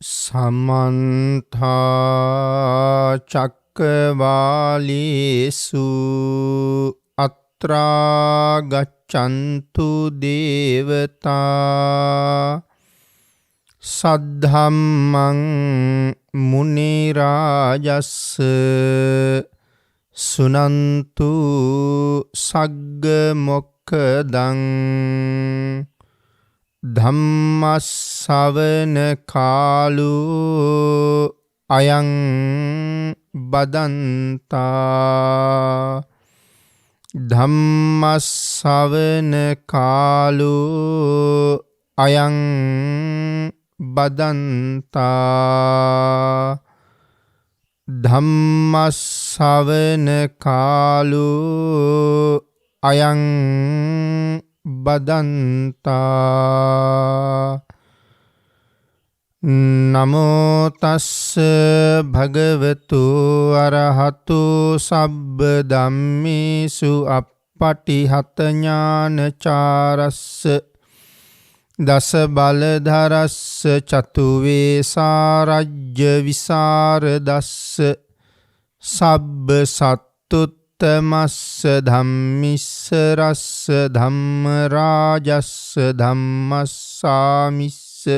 සමන්තා චක්කවාලේසු අත්‍රා ගච්ඡන්තු දේවතා සද්ධම්මං මුනි රාජස්ස සුනන්තු සග්ග මොක්ඛදං ධම්මස්සවන කාලෝ අයං බදන්තා ධම්මස්සවන කාලෝ අයං බදන්තා ධම්මස්සවන කාලෝ අයං බදන්තා නමෝ තස්ස භගවතු අරහතු සබ්බ ධම්මේසු අප්පටිහත ඥානචාරස්ස දස බලධරස්ස චතු වේසාරජ්‍ය විසරදස්ස සබ්බ සත්තුත් තමස්ස ධම්මිස්ස රස්ස ධම්ම රාජස්ස ධම්මස්සාමිස්ස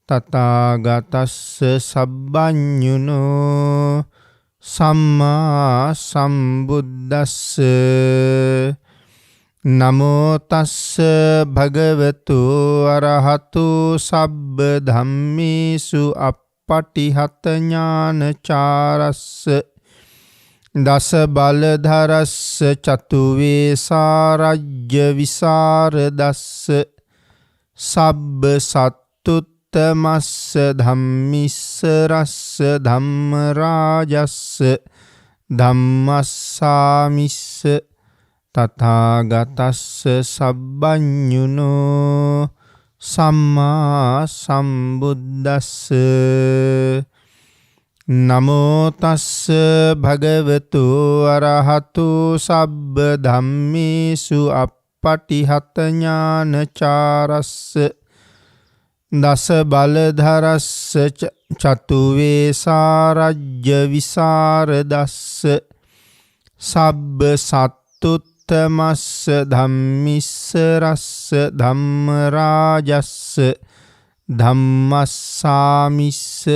තථාගතස්ස සබ්බඤුනෝ සම්මා සම්බුද්දස්ස නමෝ තස්ස භගවතු අරහතු සබ්බ ධම්මේසු අප්පටිහත ඥානචාරස්ස දස බලධරස්ස චතු වේසාරජ්‍ය විසරදස්ස සබ්බ සත්තුත්තමස්ස ධම්මිස්ස රස්ස ධම්ම රාජස්ස ධම්මස්සාමිස්ස තථාගතස්ස සබ්බඤුනෝ සම්මා සම්බුද්දස්ස නමෝ තස්ස භගවතු අරහතු සබ්බ ධම්මේසු අප්පටිහත ඥානචාරස්ස දස බලධරස්ස චතු වේසාරජ්‍ය විසරදස්ස සබ්බ සත්තුත්තමස්ස ධම්මිස්ස රස්ස ධම්ම රාජස්ස ධම්මස්සාමිස්ස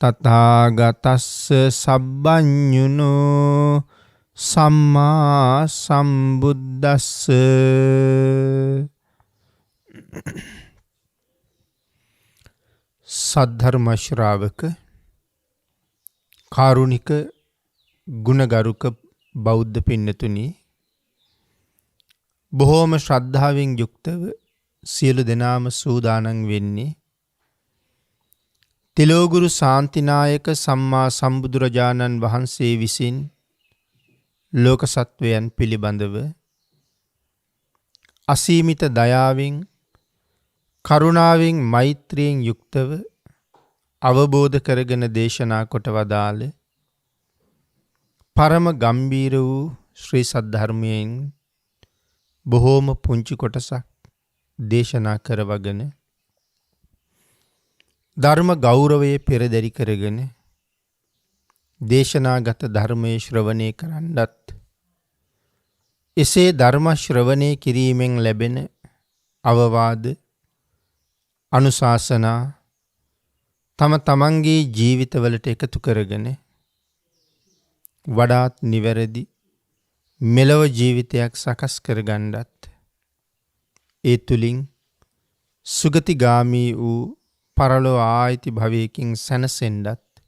තථාගතස්ස සබ්බඤුනෝ සම්මා සම්බුද්දස්ස සද්ධර්ම ශ්‍රාවක කාරුණික ගුණගරුක බෞද්ධ පින්නතුනි බොහෝම ශ්‍රද්ධාවෙන් යුක්තව සියලු දෙනාම සූදානම් වෙන්නේ තිලෝගුරු ශාන්තිනායක සම්මා සම්බුදුරජාණන් වහන්සේ විසින් ලෝක සත්වයන් පිළිබඳව අසීමිත දයාවෙන් කරුණාවෙන් මෛත්‍රියෙන් යුක්තව අවබෝධ කරගෙන දේශනා කොට වදාළ පරම ගම්බීර වූ ශ්‍රී සද්ධර්මයෙන් බොහෝම පුංචි කොටසක් දේශනා කරවගෙන ධර්ම ගෞරවයේ පෙරදරි කරගෙන දේශනාගත ධර්මයේ ශ්‍රවණය කරන්නත් එසේ ධර්ම ශ්‍රවණය කිරීමෙන් ලැබෙන අවවාද අනුශාසනා තම තමන්ගේ ජීවිතවලට එකතු කරගෙන වඩාත් නිවැරදි මෙලොව ජීවිතයක් සකස් කරගන්නත් ඒ තුලින් සුගතිගාමී වූ පරලෝ ආයිති භවයකින් සැනසෙන්නත්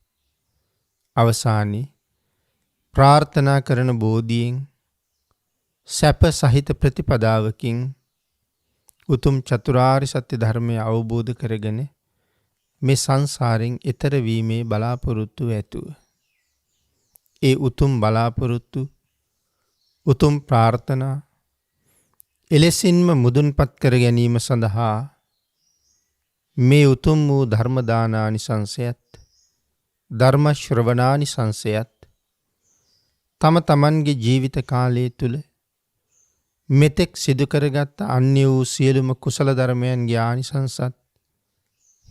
අවසානයේ ප්‍රාර්ථනා කරන බෝධියෙන් සැප සහිත ප්‍රතිපදාවකින් උතුම් චතුරාර්ය සත්‍ය ධර්මය අවබෝධ කරගෙන මේ සංසාරයෙන් එතර වීමේ බලාපොරොත්තු ඇතුව ඒ උතුම් බලාපොරොත්තු උතුම් ප්‍රාර්ථනා එලෙසින්ම මුදුන්පත් කර ගැනීම සඳහා මේ උතුම් වූ ධර්ම දානානිසංසයත් ධර්ම ශ්‍රවණානිසංසයත් තම තමන්ගේ ජීවිත කාලය තුල මෙතෙක් සිදු කරගත් අන්‍ය වූ සියලුම කුසල ධර්මයන්ගේ ආනිසංසත්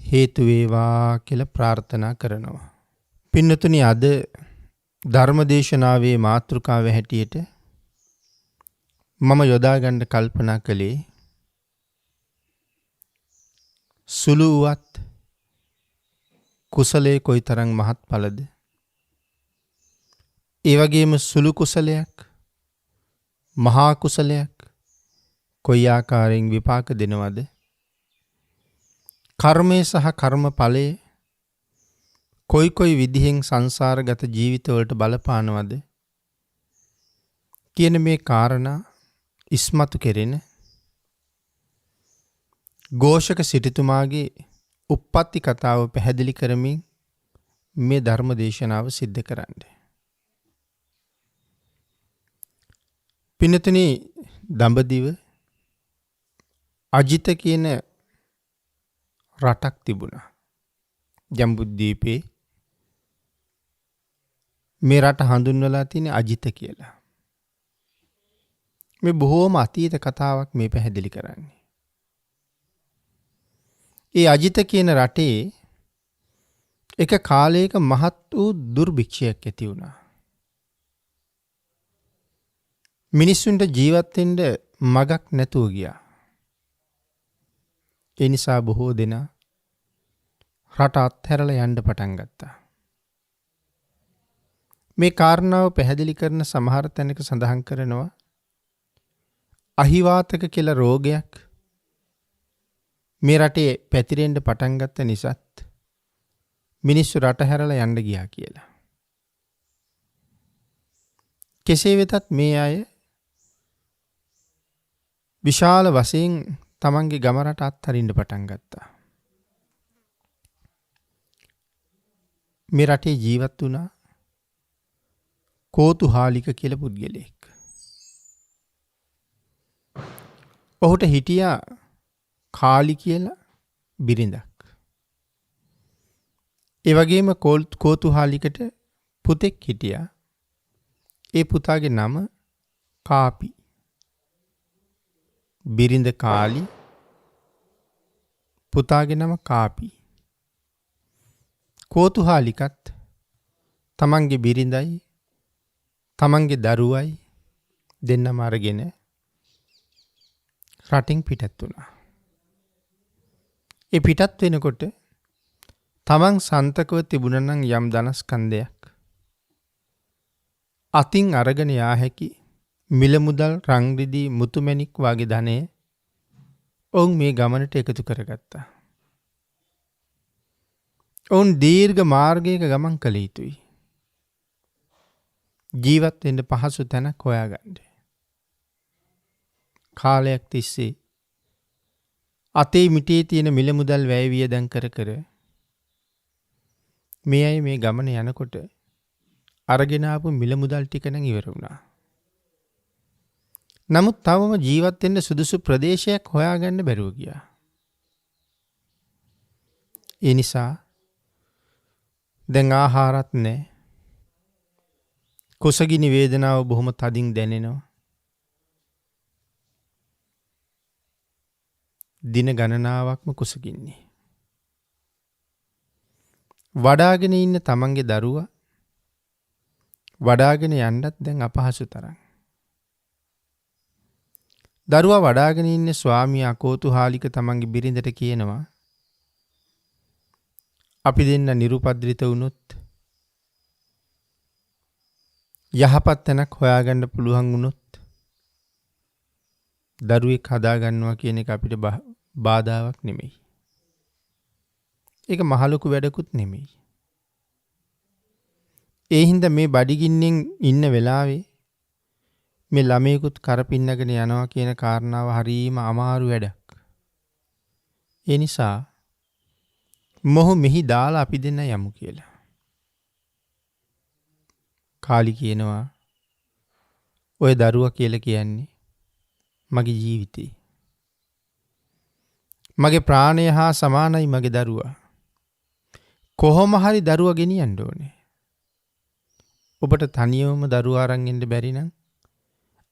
හේතු වේවා කියලා ප්‍රාර්ථනා කරනවා. පින්නතුනි, අද ධර්මදේශනාවේ මාතෘකාව හැටියට මම යොදා ගන්න කල්පනා කළේ සුළු වුවත් කුසලයේ කොයිතරම් මහත්ඵලද, ඒ වගේම සුළු කුසලයක් මහා කුසලයක් කොයි ආකාරයෙන් විපාක දෙනවද, කර්මය සහ කර්මඵලය කොයි විදිහෙන් සංසාරගත ජීවිතවලට බලපානවද කියන මේ කාරණා ඉස්මතු කෙරෙන ഘോഷක සිටුතුමාගේ උප්පත්ති කතාව පැහැදිලි කරමින් මේ ධර්ම දේශනාව සිද්ධ කරන්නේ. පින්නතුනි, දඹදිව අජිත කියන රටක් තිබුණා. ජම්බුද්වීපේ මේ රට හඳුන්වලා තියෙන අජිත කියලා. මේ බොහෝම අතීත කතාවක් මේ පැහැදිලි කරන්නේ. ඒ අජිත කියන රටේ එක කාලයක මහත් වූ දුර්භික්ෂයක් ඇති වුණා. මිනිස්සුන්ට ජීවත් වෙන්න මගක් නැතුව ගියා. ඒ නිසා බොහෝ දෙනා රට අත්හැරලා යන්න පටන් ගත්තා. මේ කාරණාව පැහැදිලි කරන සමහර තැනක සඳහන් කරනවා අහිවාතක කියලා රෝගයක් මේ රටේ පැතිරෙන්න පටන් ගත්ත නිසාත් මිනිස්සු රට හැරලා යන්න ගියා කියලා. කෙසේ වෙතත් මේ අය විශාල වශයෙන් තමන්ගේ ගම රට අත්හරින්න පටන් ගත්තා. මේ රටේ ජීවත් වුණා කෝතුහාලික කියලා පුද්ගලයෙක්. ඔහුට හිටියා කාලි කියලා බිරිඳක්. ඒ වගේම කෝතුහාලිකට පුතෙක් හිටියා. ඒ පුතාගේ නම කාපි. බිරිඳ කාලි, පුතාගේ නම කාපි. කෝතුහාලිකත් තමන්ගේ බිරිඳයි තමන්ගේ දරුවයි දෙන්නම අරගෙන රටින් පිටත් වුණා. ඒ පිටත් වෙනකොට තමන් සන්තකව තිබුණා නම් යම් ධනස්කන්ධයක් අතින් අරගෙන යා හැකි මිල මුදල් රන් රිදී මුතුමැණික් වගේ ධනෙ ඔවුන් මේ ගමනට එකතු කරගත්තා. ඔවුන් දීර්ඝ මාර්ගයක ගමන් කළ යුතුයි. ජීවත් වෙන්න පහසු තැනක් හොයාගන්න. කාලයක් තිස්සේ අතේ මිටේ තියෙන මිල මුදල් වැය වියදම් කර කර මේ අය මේ ගමන යනකොට අරගෙන ආපු මිල මුදල් ටික නම් ඉවර වුණා. නමුත් තවම ජීවත් වෙන්න සුදුසු ප්‍රදේශයක් හොයාගන්න බැරුව ගියා. ඒ නිසා දැන් ආහාරත් නැහැ. කුසගිනි වේදනාව බොහොම තදින් දැනෙනවා. දින ගණනාවක්ම කුසගින්නේ. වඩාගෙන ඉන්න තමන්ගේ දරුවා වඩාගෙන යන්නත් දැන් අපහසු තරම්. දරුවා වඩාගෙන ඉන්න ස්වාමියා කෝතුහාලික තමන්ගේ බිරිඳට කියනවා අපි දෙන්න නිරුපද්‍රිත වුණොත් යහපත් තැනක් හොයාගන්න පුළුවන් වුණොත් දරුවෙක් හදාගන්නවා කියන එක අපිට බාධාවක් නෙමෙයි. ඒක මහලොකු වැඩකුත් නෙමෙයි. ඒ හින්දා මේ බඩගින්නෙන් ඉන්න වෙලාවේ මේ ළමයෙකුත් කරපින්නගෙන යනවා කියන කාරණාව හරීම අමාරු වැඩක්. ඒ නිසා මොහු මෙහි දාලා අපි දෙන්න යමු කියලා. කාලි කියනවා ඔය දරුවා කියලා කියන්නේ මගේ ජීවිතේ. මගේ ප්‍රාණය හා සමානයි මගේ දරුවා. කොහොම හරි දරුවා ගෙනියන්න ඕනේ. ඔබට තනියම දරුවා අරන් එන්න බැරි නම්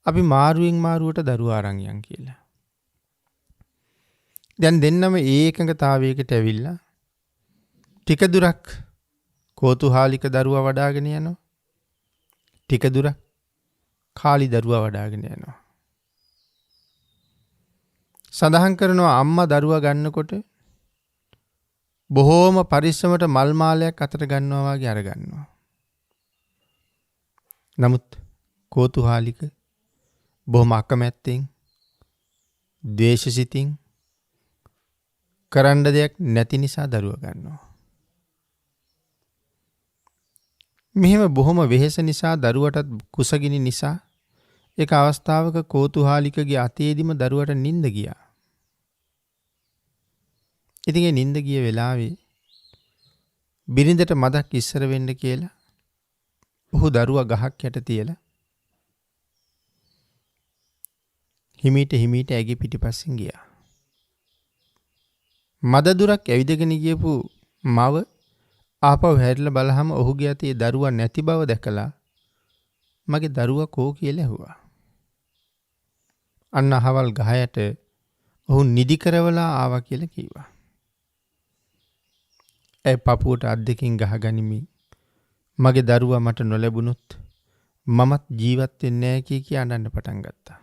අපි මාරුවෙන් මාරුවට දරුවා අරන් යන් කියලා. දැන් දෙන්නම ඒ එකඟතාවයකට ඇවිල්ලා ටික දුරක් කෝතුහාලික දරුවා වඩාගෙන යනවා. ටික දුරක් කාලි දරුවා වඩාගෙන යනවා. සඳහන් කරනවා අම්මා දරුවා ගන්නකොට බොහෝම පරිස්සමට මල් මාලයක් අතට ගන්නවා වගේ අරගන්නවා. නමුත් කෝතුහාලික බොහොම අකමැත්තෙන් ද්වේෂසිතින් කරන්න දෙයක් නැති නිසා දරුවා ගන්නවා. මෙහෙම බොහොම වෙහෙස නිසා දරුවටත් කුසගිනි නිසා එක අවස්ථාවක කෝතුහාලිකගේ අතේදිම දරුවට නිින්ද ගියා. ඉතින් ඒ නිින්ද ගිය වෙලාවේ බිරිඳට මදක් ඉස්සර වෙන්න කියලා ඔහු දරුවා ගහක් යට තියලා හිමීට ඇගේ පිටිපස්සෙන් ගියා. මද දුරක් ඇවිදගෙන ගියපු මව ආපහු හැරිලා බලහම ඔහුගේ අතේ දරුවා නැති බව දැකලා මගේ දරුවා කෝ කියලා ඇහුවා. අන්න අහවල් ගහයට ඔහු නිදි කරවලා ආවා කියලා කිව්වා. ඒ පපුවට අත් දෙකින් ගහගනිමින් මගේ දරුවා මට නොලැබුණොත් මමත් ජීවත් වෙන්නේ නැහැ කිය අඬන්න පටන් ගත්තා.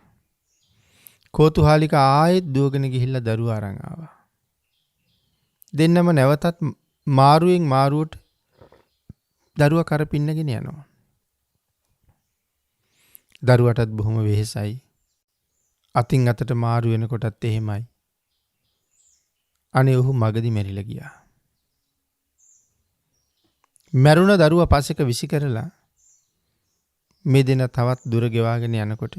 කෝතුහාලික ආයෙත් දුවගෙන ගිහිල්ලා දරුවා අරන් ආවා. දෙන්නම නැවතත් මාරුවෙන් මාරුවට දරුවා කරපින්නගෙන යනවා. දරුවටත් බොහොම වෙහෙසයි. අතින් අතට මාරු වෙනකොටත් එහෙමයි. අනේ ඔහු මගදී මැරිලා ගියා. මැරුණ දරුවා පස්සෙක විසි කරලා මේ දෙන තවත් දුර ගෙවාගෙන යනකොට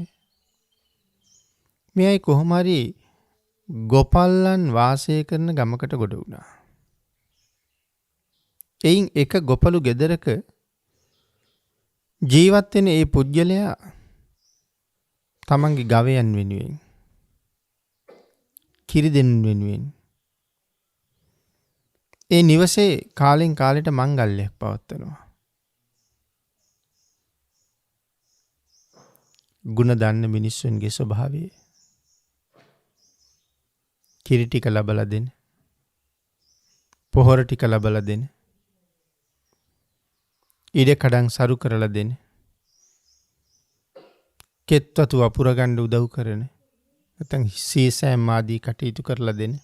මේ අය කොහොම හරි ගොපල්ලන් වාසය කරන ගමකට ගොඩ වුණා. එයින් එක ගොපලු ගෙදරක ජීවත් වෙන ඒ පුජ්‍යලයා තමන්ගේ ගවයන් වෙනුවෙන් කිරි දෙන්න වෙනුවෙන් ඒ නිවසේ කාලෙන් කාලෙට මංගල්‍යයක් පවත්වනවා. ගුණ දන්න මිනිස්සුන්ගේ ස්වභාවය කිරි ටික ලබලා දෙන, පොහොර ටික ලබලා දෙන, ඉඩ කඩන් සරු කරලා දෙන, කෙත්වතු වපුර ගන්න උදව් කරන, නැත්නම් සීසෑම් ආදී කටයුතු කරලා දෙන,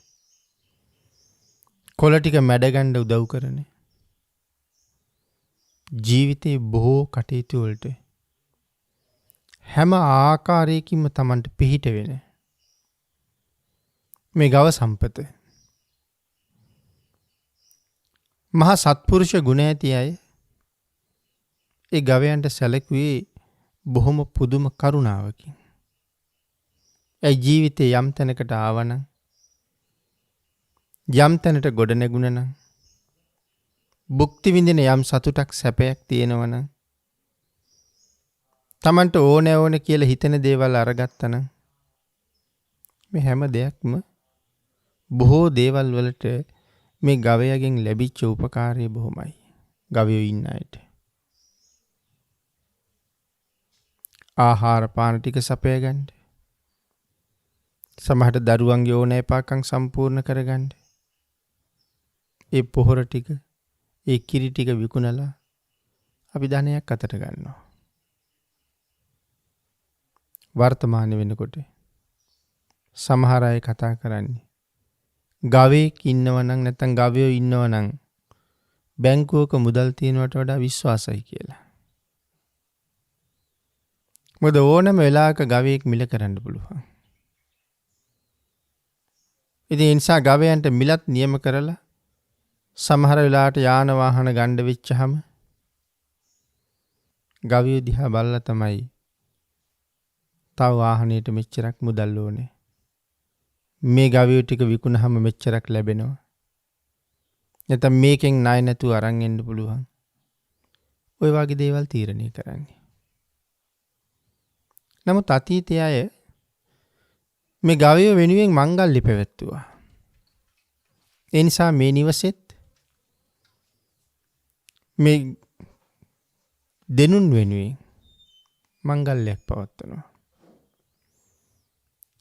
කොළ ටික මැඩ ගන්න උදව් කරන, ජීවිතේ බොහෝ කටයුතු වලට හැම ආකාරයකින්ම Tamanට පිහිට වෙන මේ ගව සම්පත මහා සත්පුරුෂ ගුණ ඇති අය ඒ ගවයන්ට සැලකුවේ බොහොම පුදුම කරුණාවකින්. ඒ ජීවිතේ යම් තැනකට ආවනම්, යම් තැනට ගොඩ නැගුණනම්, භුක්ති විඳින යම් සතුටක් සැපයක් තියෙනවනම්, Tamanට ඕන කියලා හිතෙන දේවල් අරගත්තනම් මේ හැම දෙයක්ම බොහෝ දේවල් වලට මේ ගවයාගෙන් ලැබිච්ච උපකාරය බොහොමයි. ගවයෝ ඉන්න අයට ආහාර පාන ටික සපය ගන්න, සමහරට දරුවන්ගේ ඕනෑපාකම් සම්පූර්ණ කරගන්න, ඒ පොහොර ටික, ඒ කිරි ටික විකුණලා අපි ධනයක් අතට ගන්නවා. වර්තමාන වෙනකොට සමහර අය කතා කරන්නේ ගවයෙක් ඉන්නවනම් නැත්නම් ගවයෝ ඉන්නවනම් බැංකුවක මුදල් තියනවට වඩා විශ්වාසයි කියලා. මොකද ඕනම වෙලාවක ගවයෙක් මිල කරන්න පුළුවන්. ඉතින් ඒ නිසා ගවයන්ට මිලත් නියම කරලා සමහර වෙලාවට යාන වාහන ගන්න වෙච්චහම ගවයෝ දිහා බලලා තමයි තව වාහනයට මෙච්චරක් මුදල් ඕනේ, මේ ගවයෝ ටික විකුණහම මෙච්චරක් ලැබෙනවා, නැත්නම් මේකෙන් ණය නැතුව අරන් එන්න පුළුවන්. ඔය වගේ දේවල් තීරණය කරන්නේ. නමුත් අතීතයේ අය මේ ගවයෝ වෙනුවෙන් මංගල්‍ය පැවැත්තුවා. ඒ නිසා මේ නිවසෙත් මේ දෙනුන් වෙනුවෙන් මංගල්‍යයක් පවත්වනවා.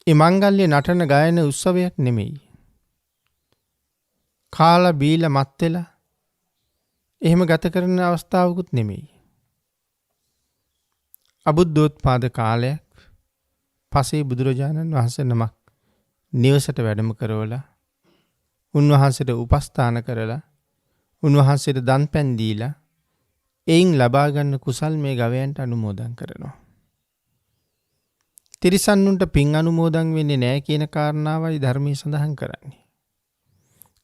ඒ මංගල්‍ය නටන ගායන උත්සවයක් නෙමෙයි. කාලා බීලා මත් වෙලා එහෙම ගත කරන අවස්ථාවකුත් නෙමෙයි. අබුද්ධෝත්පාද කාලයක් පසේ බුදුරජාණන් වහන්සේ නමක් නිවසට වැඩම කරවලා උන්වහන්සේට උපස්ථාන කරලා උන්වහන්සේට දන් පැන් දීලා එයින් ලබා ගන්න කුසල් මේ ගවයන්ට අනුමෝදන් කරනවා. තිරිසන්නුන්ට පින් අනුමෝදන් වෙන්නේ නැහැ කියන කාරණාවයි ධර්මයේ සඳහන් කරන්නේ.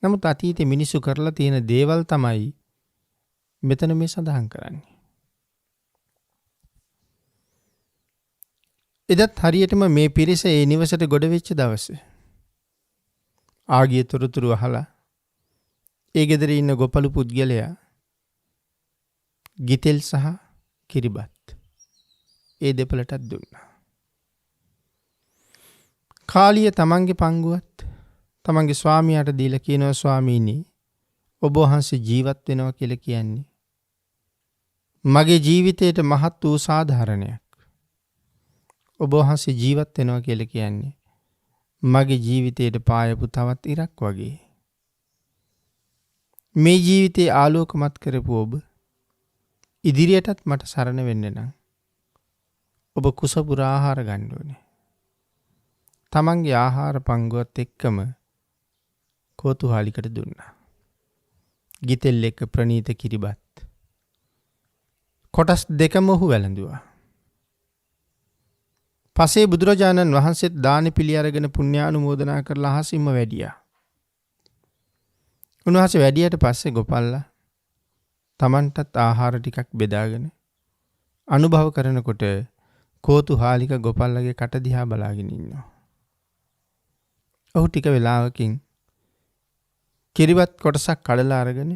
නමුත් අතීතේ මිනිසු කරලා තියෙන දේවල් තමයි මෙතන මේ සඳහන් කරන්නේ. එදත් හරියටම මේ පිරිස ඒ නිවසට ගොඩ වෙච්ච දවසේ ආගිය තොරතුරු අහලා ඒ ගෙදර ඉන්න ගොපළු පුද්ගලයා ගිතෙල් සහ කිරිබත් ඒ දෙපළටත් දුන්නා. කාලිය තමන්ගේ පංගුවත් තමන්ගේ ස්වාමියාට දීලා කියනවා ස්වාමීනි ඔබ වහන්සේ ජීවත් වෙනවා කියලා කියන්නේ මගේ ජීවිතයට මහත් වූ සාධාරණයක්. ඔබ වහන්සේ ජීවත් වෙනවා කියලා කියන්නේ මගේ ජීවිතයට පායපු තවත් ඉරක් වගේ. මේ ජීවිතේ ආලෝකමත් කරපු ඔබ ඉදිරියටත් මට සරණ වෙන්න නම් ඔබ කුසපුර ආහාර ගන්න ඕනේ. තමන්ගේ ආහාර පංගුවත් එක්කම කෝතුහාලිකට දුන්නා. ගිතෙල් එක්ක ප්‍රණීත කිරිබත්. කොටස් දෙකම ඔහු වැළඳුවා. පසේ බුදුරජාණන් වහන්සේත් දාන පිළි අරගෙන පුණ්‍යානුමෝදනා කරලා අහසින්ම වැඩියා. උන්වහන්සේ වැඩියට පස්සේ ගොපල්ලා තමන්ටත් ආහාර ටිකක් බෙදාගෙන අනුභව කරනකොට කෝතුහාලික ගොපල්ලගේ කට දිහා බලාගෙන ඉන්නවා. ඔහු ටික වෙලාවකින් කිරිබත් කොටසක් කඩලා අරගෙන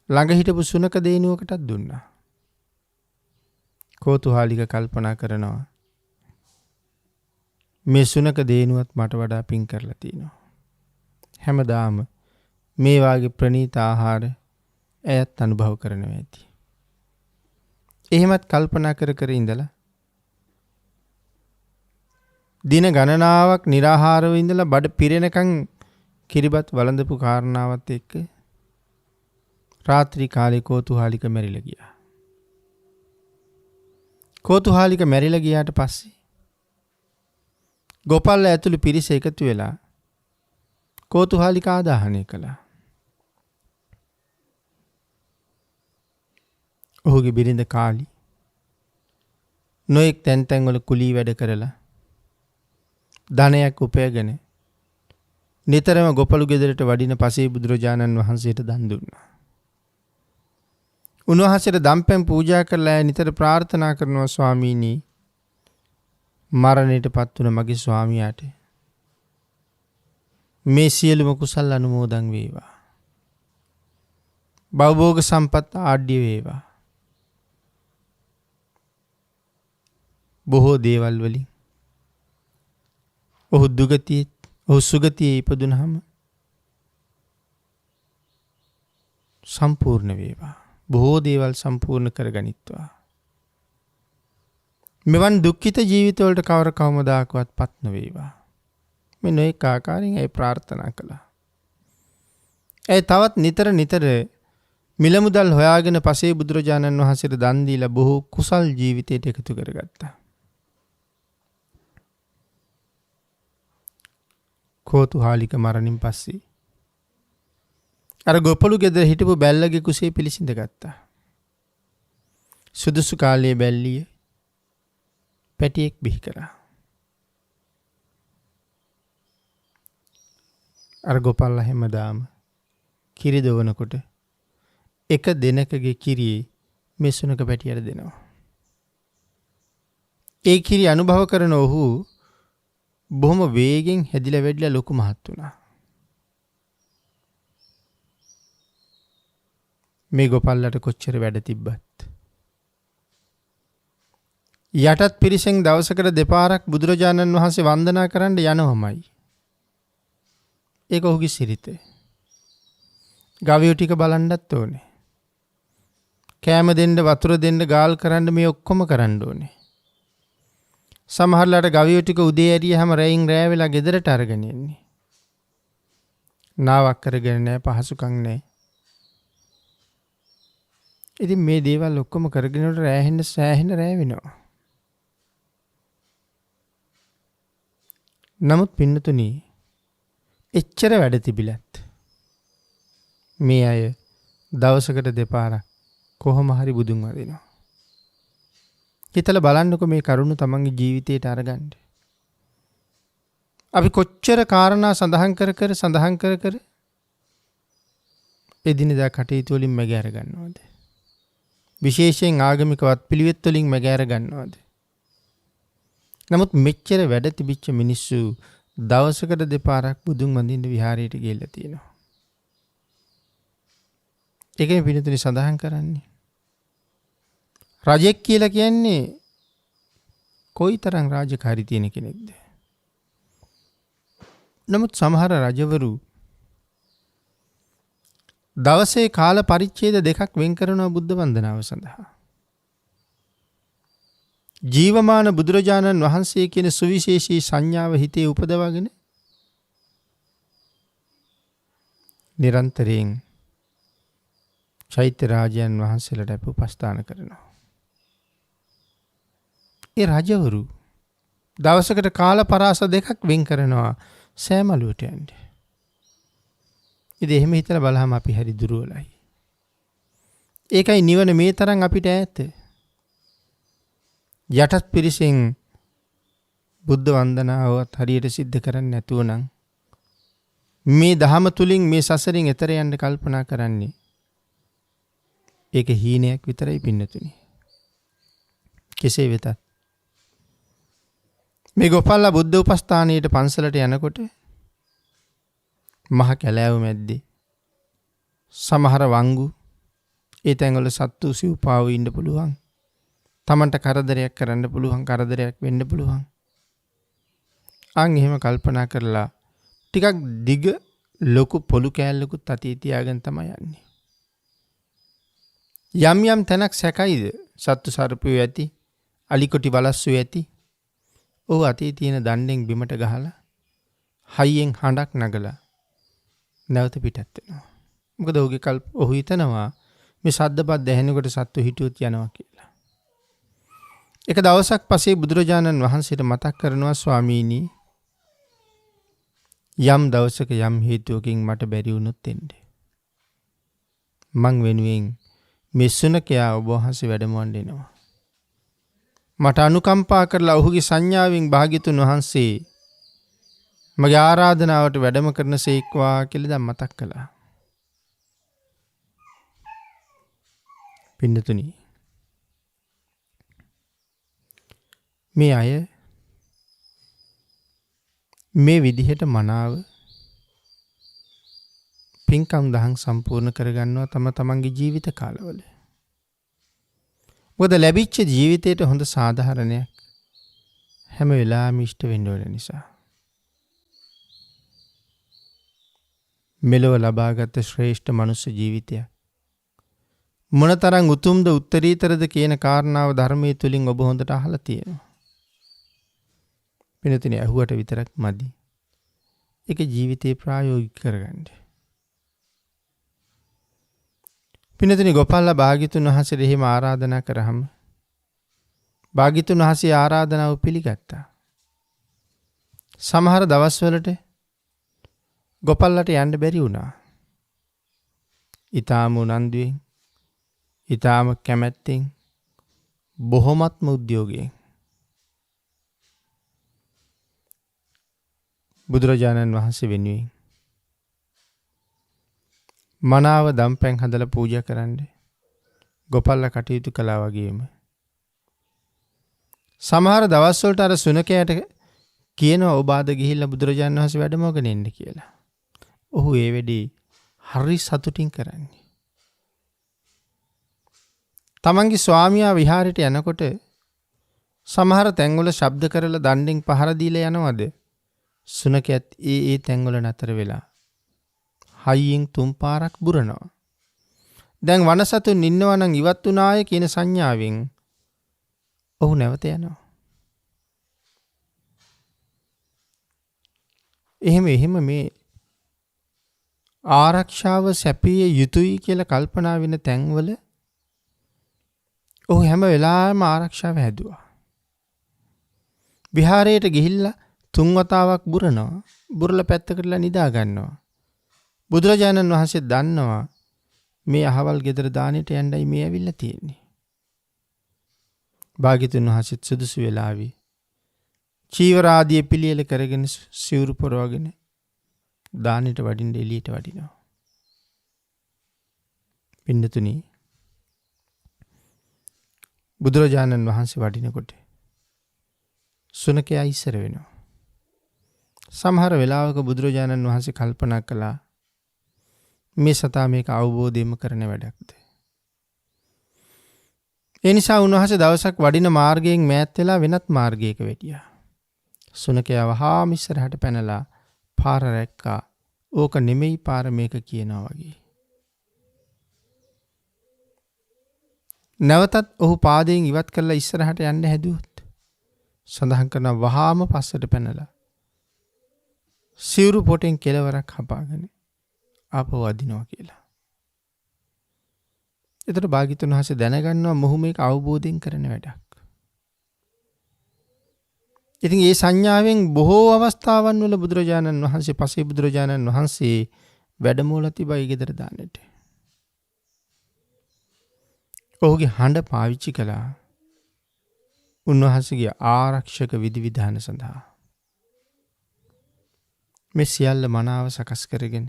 ළඟ හිටපු සුනක දේනුවකටත් දුන්නා. කෝතුහාලික කල්පනා කරනවා මේ සුනක දේනුවත් මට වඩා පින් කරලා තියෙනවා. හැමදාම මේ වාගේ ප්‍රණීත ආහාර ඇයත් අනුභව කරනවා ඇති. එහෙමත් කල්පනා කර කර ඉඳලා දින ගණනාවක් निराහාරව ඉඳලා බඩ පිරෙනකන් කිරිබත් වළඳපු කාරණාවත් එක්ක රාත්‍රී කාලේ කෝතුහාලික මැරිලා ගියා. කෝතුහාලික මැරිලා ගියාට පස්සේ ගෝපල්ල ඇතුළු පිරිස එකතු වෙලා කෝතුහාලික ආදාහනය කළා. ඔහුගේ බිරිඳ කාලි නොයෙක් තැන් තැන්වල කුලී වැඩ කරලා ධනයක් උපයගෙන නිතරම ගොපළු ගෙදරට වඩින පසේ බුදුරජාණන් වහන්සේට දන් දුන්නා. උන්වහන්සේට දම්පැන් පූජා කරලා නිතර ප්‍රාර්ථනා කරනවා ස්වාමීනි මරණයට පත් වුණ මගේ ස්වාමියාට මේ සියලුම කුසල් අනුමෝදන් වේවා. භවභෝග සම්පත් ආඩ්‍ය වේවා. බොහෝ දේවල් වලින් ඔහු සුගතියේ ඉපදුනහම සම්පූර්ණ වේවා. බොහෝ දේවල් සම්පූර්ණ කරගනිත්වා. මෙවන් දුක්ඛිත ජීවිතවලට කවර කවමදාකවත් පත් නොවේවා. මේ නොඑක ආකාරයෙන් ඒ ප්‍රාර්ථනා කළා. ඒ තවත් නිතර මිල මුදල් හොයාගෙන පසේ බුදුරජාණන් වහන්සේට දන් දීලා බොහෝ කුසල් ජීවිතයට එකතු කරගත්තා. කෝතුහාලික මරණින් පස්සේ අර ගොපළු ගෙදර හිටපු බැල්ලගේ කුසේ පිළිසිඳ ගත්තා. සුදුසු කාලයේ බැල්ලිය පැටියෙක් බිහි කරා. අර ගොපල්ලා හැමදාම කිරි දොවනකොට එක දිනකගේ කිරියේ මේ සුනක පැටියට දෙනවා. ඒ කිරි අනුභව කරන ඔහු බොහොම වේගෙන් හැදිලා වැඩිලා ලොකු මහත් වුණා. මේ ගොපල්ලට කොච්චර වැඩ තිබ්බත් යටත් පිරිසෙන් දවසකට දෙපාරක් බුදුරජාණන් වහන්සේ වන්දනා කරන්න යනවමයි. ඒක ඔහුගේ සිරිත. ගවයෝ ටික බලන්නත් ඕනේ. කෑම දෙන්න වතුර දෙන්න ගාල් කරන්න මේ ඔක්කොම කරන්න ඕනේ. සමහරලාට ගවයෝ ටික උදේ ඇරියහම රැයින් රෑ වෙලා ගෙදරට අරගෙන එන්නේ. නාවක් කරගෙන නැහැ පහසුකම් නැහැ. ඉතින් මේ දේවල් ඔක්කොම කරගෙනට රැහෙන්න සෑහෙන රෑ වෙනවා. නමුත් පින්නතුනි එච්චර වැඩ තිබිලත් මේ අය දවසකට දෙපාරක් කොහොම හරි බුදුන් වදිනවා. හිතලා බලන්නකෝ මේ කරුණ තමන්ගේ ජීවිතයට අරගන්න. අපි කොච්චර කාරණා සඳහන් කර එදිනෙදා කටයුතු වලින් මැගෑර ගන්නවද? විශේෂයෙන් ආගමික වත් පිළිවෙත් වලින් මැගෑර ගන්නවද? නමුත් මෙච්චර වැඩ තිබිච්ච මිනිස්සු දවසකට දෙපාරක් බුදුන් වඳින්න විහාරයට ගිහිල්ලා තියෙනවා. ඒකනේ පිළිතුරු සඳහන් කරන්නේ. රජෙක් කියලා කියන්නේ කොයිතරම් රාජකාරී තියෙන කෙනෙක්ද? නමුත් සමහර රජවරු දවසේ කාල පරිච්ඡේද දෙකක් වෙන් කරනවා බුද්ධ වන්දනාව සඳහා. ජීවමාන බුදුරජාණන් වහන්සේ කියන සුවිශේෂී සංඥාව හිතේ උපදවගෙන නිරන්තරයෙන් චෛත්‍ය රාජයන් වහන්සේලාට උපස්ථාන කරනවා. ඒ රජවරු දවසකට කාල පරාස දෙකක් වෙන් කරනවා සෑමලුවට යන්න. ඉතින් එහෙම හිතලා බලහම අපි හරි දුර්වලයි. ඒකයි නිවන මේ තරම් අපිට ඈත. යටත් පිරිසෙන් බුද්ධ වන්දනාවත් හරියට සිද්ධ කරන්නේ නැතුව නම් මේ දහම තුලින් මේ සසරින් එතර යන්න කල්පනා කරන්නේ ඒක හීනයක් විතරයි පින්නතුනි. කෙසේ වෙතත් මේ ගෝපාල බුද්ධ උපස්ථානයේට පන්සලට යනකොට මහ කැලෑව මැද්දේ සමහර වංගු ඒ තැන්වල සත්තු සිව්පාව ඉන්න පුළුවන්. තමන්ට කරදරයක් කරන්න පුළුවන්, කරදරයක් වෙන්න පුළුවන්. අන් එහෙම කල්පනා කරලා ටිකක් දිග ලොකු පොලු කෑල්ලකුත් අතේ තියාගෙන තමයි යන්නේ. යම් යම් තැනක් සැකයිද සත්තු සර්පයෝ ඇති, අලිකොටි වලස්සු ඇති. ඔහු අතේ තියෙන දණ්ඩෙන් බිමට ගහලා හයියෙන් හඬක් නගලා නැවත පිටත් වෙනවා. මොකද ඔහු හිතනවා මේ සද්දපත් ඇහෙනකොට සත්තු හිටියොත් යනවා කියලා. එක දවසක් පස්සේ බුදුරජාණන් වහන්සේට මතක් කරනවා, ස්වාමීනි යම් දවසක යම් හේතුවකින් මට බැරි වුණොත් එන්න. මං වෙනුවෙන් මේ සුනකයා ඔබ වහන්සේ වැඩමවන්න එනවා. මට අනුකම්පා කරලා ඔහුගේ සංඥාවෙන් භාග්‍යතුන් වහන්සේ මගේ ආරාධනාවට වැඩම කරන සේක්වා කියලා දැන් මතක් කළා. පින්නතුනි මේ අය මේ විදිහට මනාව පින්කම් දහම් සම්පූර්ණ කරගන්නවා තමන්ගේ ජීවිත කාලවල. මොකද ලැබිච්ච ජීවිතයට හොඳ සාධාරණයක් හැම වෙලාවෙම ඉෂ්ට වෙන්න ඕන නිසා. මෙලොව ලබාගත් ශ්‍රේෂ්ඨ මනුෂ්‍ය ජීවිතයක් මොනතරම් උතුම්ද උත්තරීතරද කියන කාරණාව ධර්මයේ තුලින් ඔබ හොඳට අහලා තියෙනවා. පින්නතුනි අහුවට විතරක් මදි. ඒක ජීවිතේ ප්‍රායෝගික කරගන්න. පින්නතුනි ගෝපාල භාග්‍යතුන් වහන්සේට එහෙම ආරාධනා කරාම භාග්‍යතුන් වහන්සේ ආරාධනාව පිළිගත්තා. සමහර දවස්වලට ගෝපාලට යන්න බැරි වුණා. ඊටාම උනන්දුවෙන්, ඊටාම කැමැත්තෙන්, බොහොමත්ම උද්‍යෝගයෙන් බුදුරජාණන් වහන්සේ වෙනුවෙන් මනාව දම්පැන් හදලා පූජා කරන්න ගෝපාල කටයුතු කළා වගේම සමහර දවස්වලට අර සුනකයාට කියනවා ඔබ ආද ගිහිල්ලා බුදුරජාණන් වහන්සේ වැඩමවගෙන එන්න කියලා. ඔහු ඒ වෙලේ හරි සතුටින් කරන්නේ. තමන්ගේ ස්වාමියා විහාරයට යනකොට සමහර තැන්වල ශබ්ද කරලා දණ්ඩෙන් පහර දීලා යනවද? සුනකයත් ඒ තැන්වල නතර වෙලා හයියෙන් තුන් පාරක් බුරනවා. දැන් වනසතුන් ඉන්නවා නම් ඉවත් උනාය කියන සංඥාවෙන් ඔහු නැවත යනවා. එහෙම මේ ආරක්ෂාව සැපිය යුතුයි කියලා කල්පනා වෙන තැන්වල ඔහු හැම වෙලාවෙම ආරක්ෂාව හැදුවා. විහාරයට ගිහිල්ලා 3 වතාවක් බුරනවා. බුරලා පැත්තකටලා නිදා ගන්නවා. බුදුරජාණන් වහන්සේ දන්නවා මේ අහවල් ගෙදර දානෙට යන්නයි මේ ඇවිල්ලා තියෙන්නේ. භාග්‍යතුන් වහන්සේත් සුදුසු වෙලාවේ චීවර ආදී පිළියෙල කරගෙන සිවුරු පොරවගෙන දානෙට වඩින්න එළියට වඩිනවා. පින්නතුනි බුදුරජාණන් වහන්සේ වඩිනකොට සුනකයා ඉස්සර වෙනවා. සමහර වෙලාවක බුදුරජාණන් වහන්සේ කල්පනා කළා මේ සතා මේක අවබෝධයෙන්ම කරන වැඩක්ද. ඒ නිසා උන්වහන්සේ දවසක් වඩින මාර්ගයෙන් මෑත් වෙලා වෙනත් මාර්ගයක වැටියා. සුනකයා වහාම ඉස්සරහට පැනලා පාර රැක්කා. ඕක නෙමෙයි පාර මේක කියනවා වගේ. නැවතත් ඔහු පාදයෙන් ඉවත් කරලා ඉස්සරහට යන්න හැදුවොත් සඳහන් කරන වහාම පස්සට පැනලා සිවුරු පොටෙන් කෙලවරක් හපාගෙන ආපහු අදිනවා කියලා. එතකොට භාග්‍යතුන් වහන්සේ දැනගන්නවා මොහු මේක අවබෝධයෙන් කරන වැඩක්. ඉතින් මේ සංඥාවෙන් බොහෝ අවස්ථාවන් වල බුදුරජාණන් වහන්සේ පසේ බුදුරජාණන් වහන්සේ වැඩමවලා තිබයි ගෙදර දාන්නට. ඔහුගේ හඬ පාවිච්චි කළා උන්වහන්සේගේ ආරක්ෂක විධිවිධාන සඳහා. මේ සියල්ල මනාව සකස් කරගෙන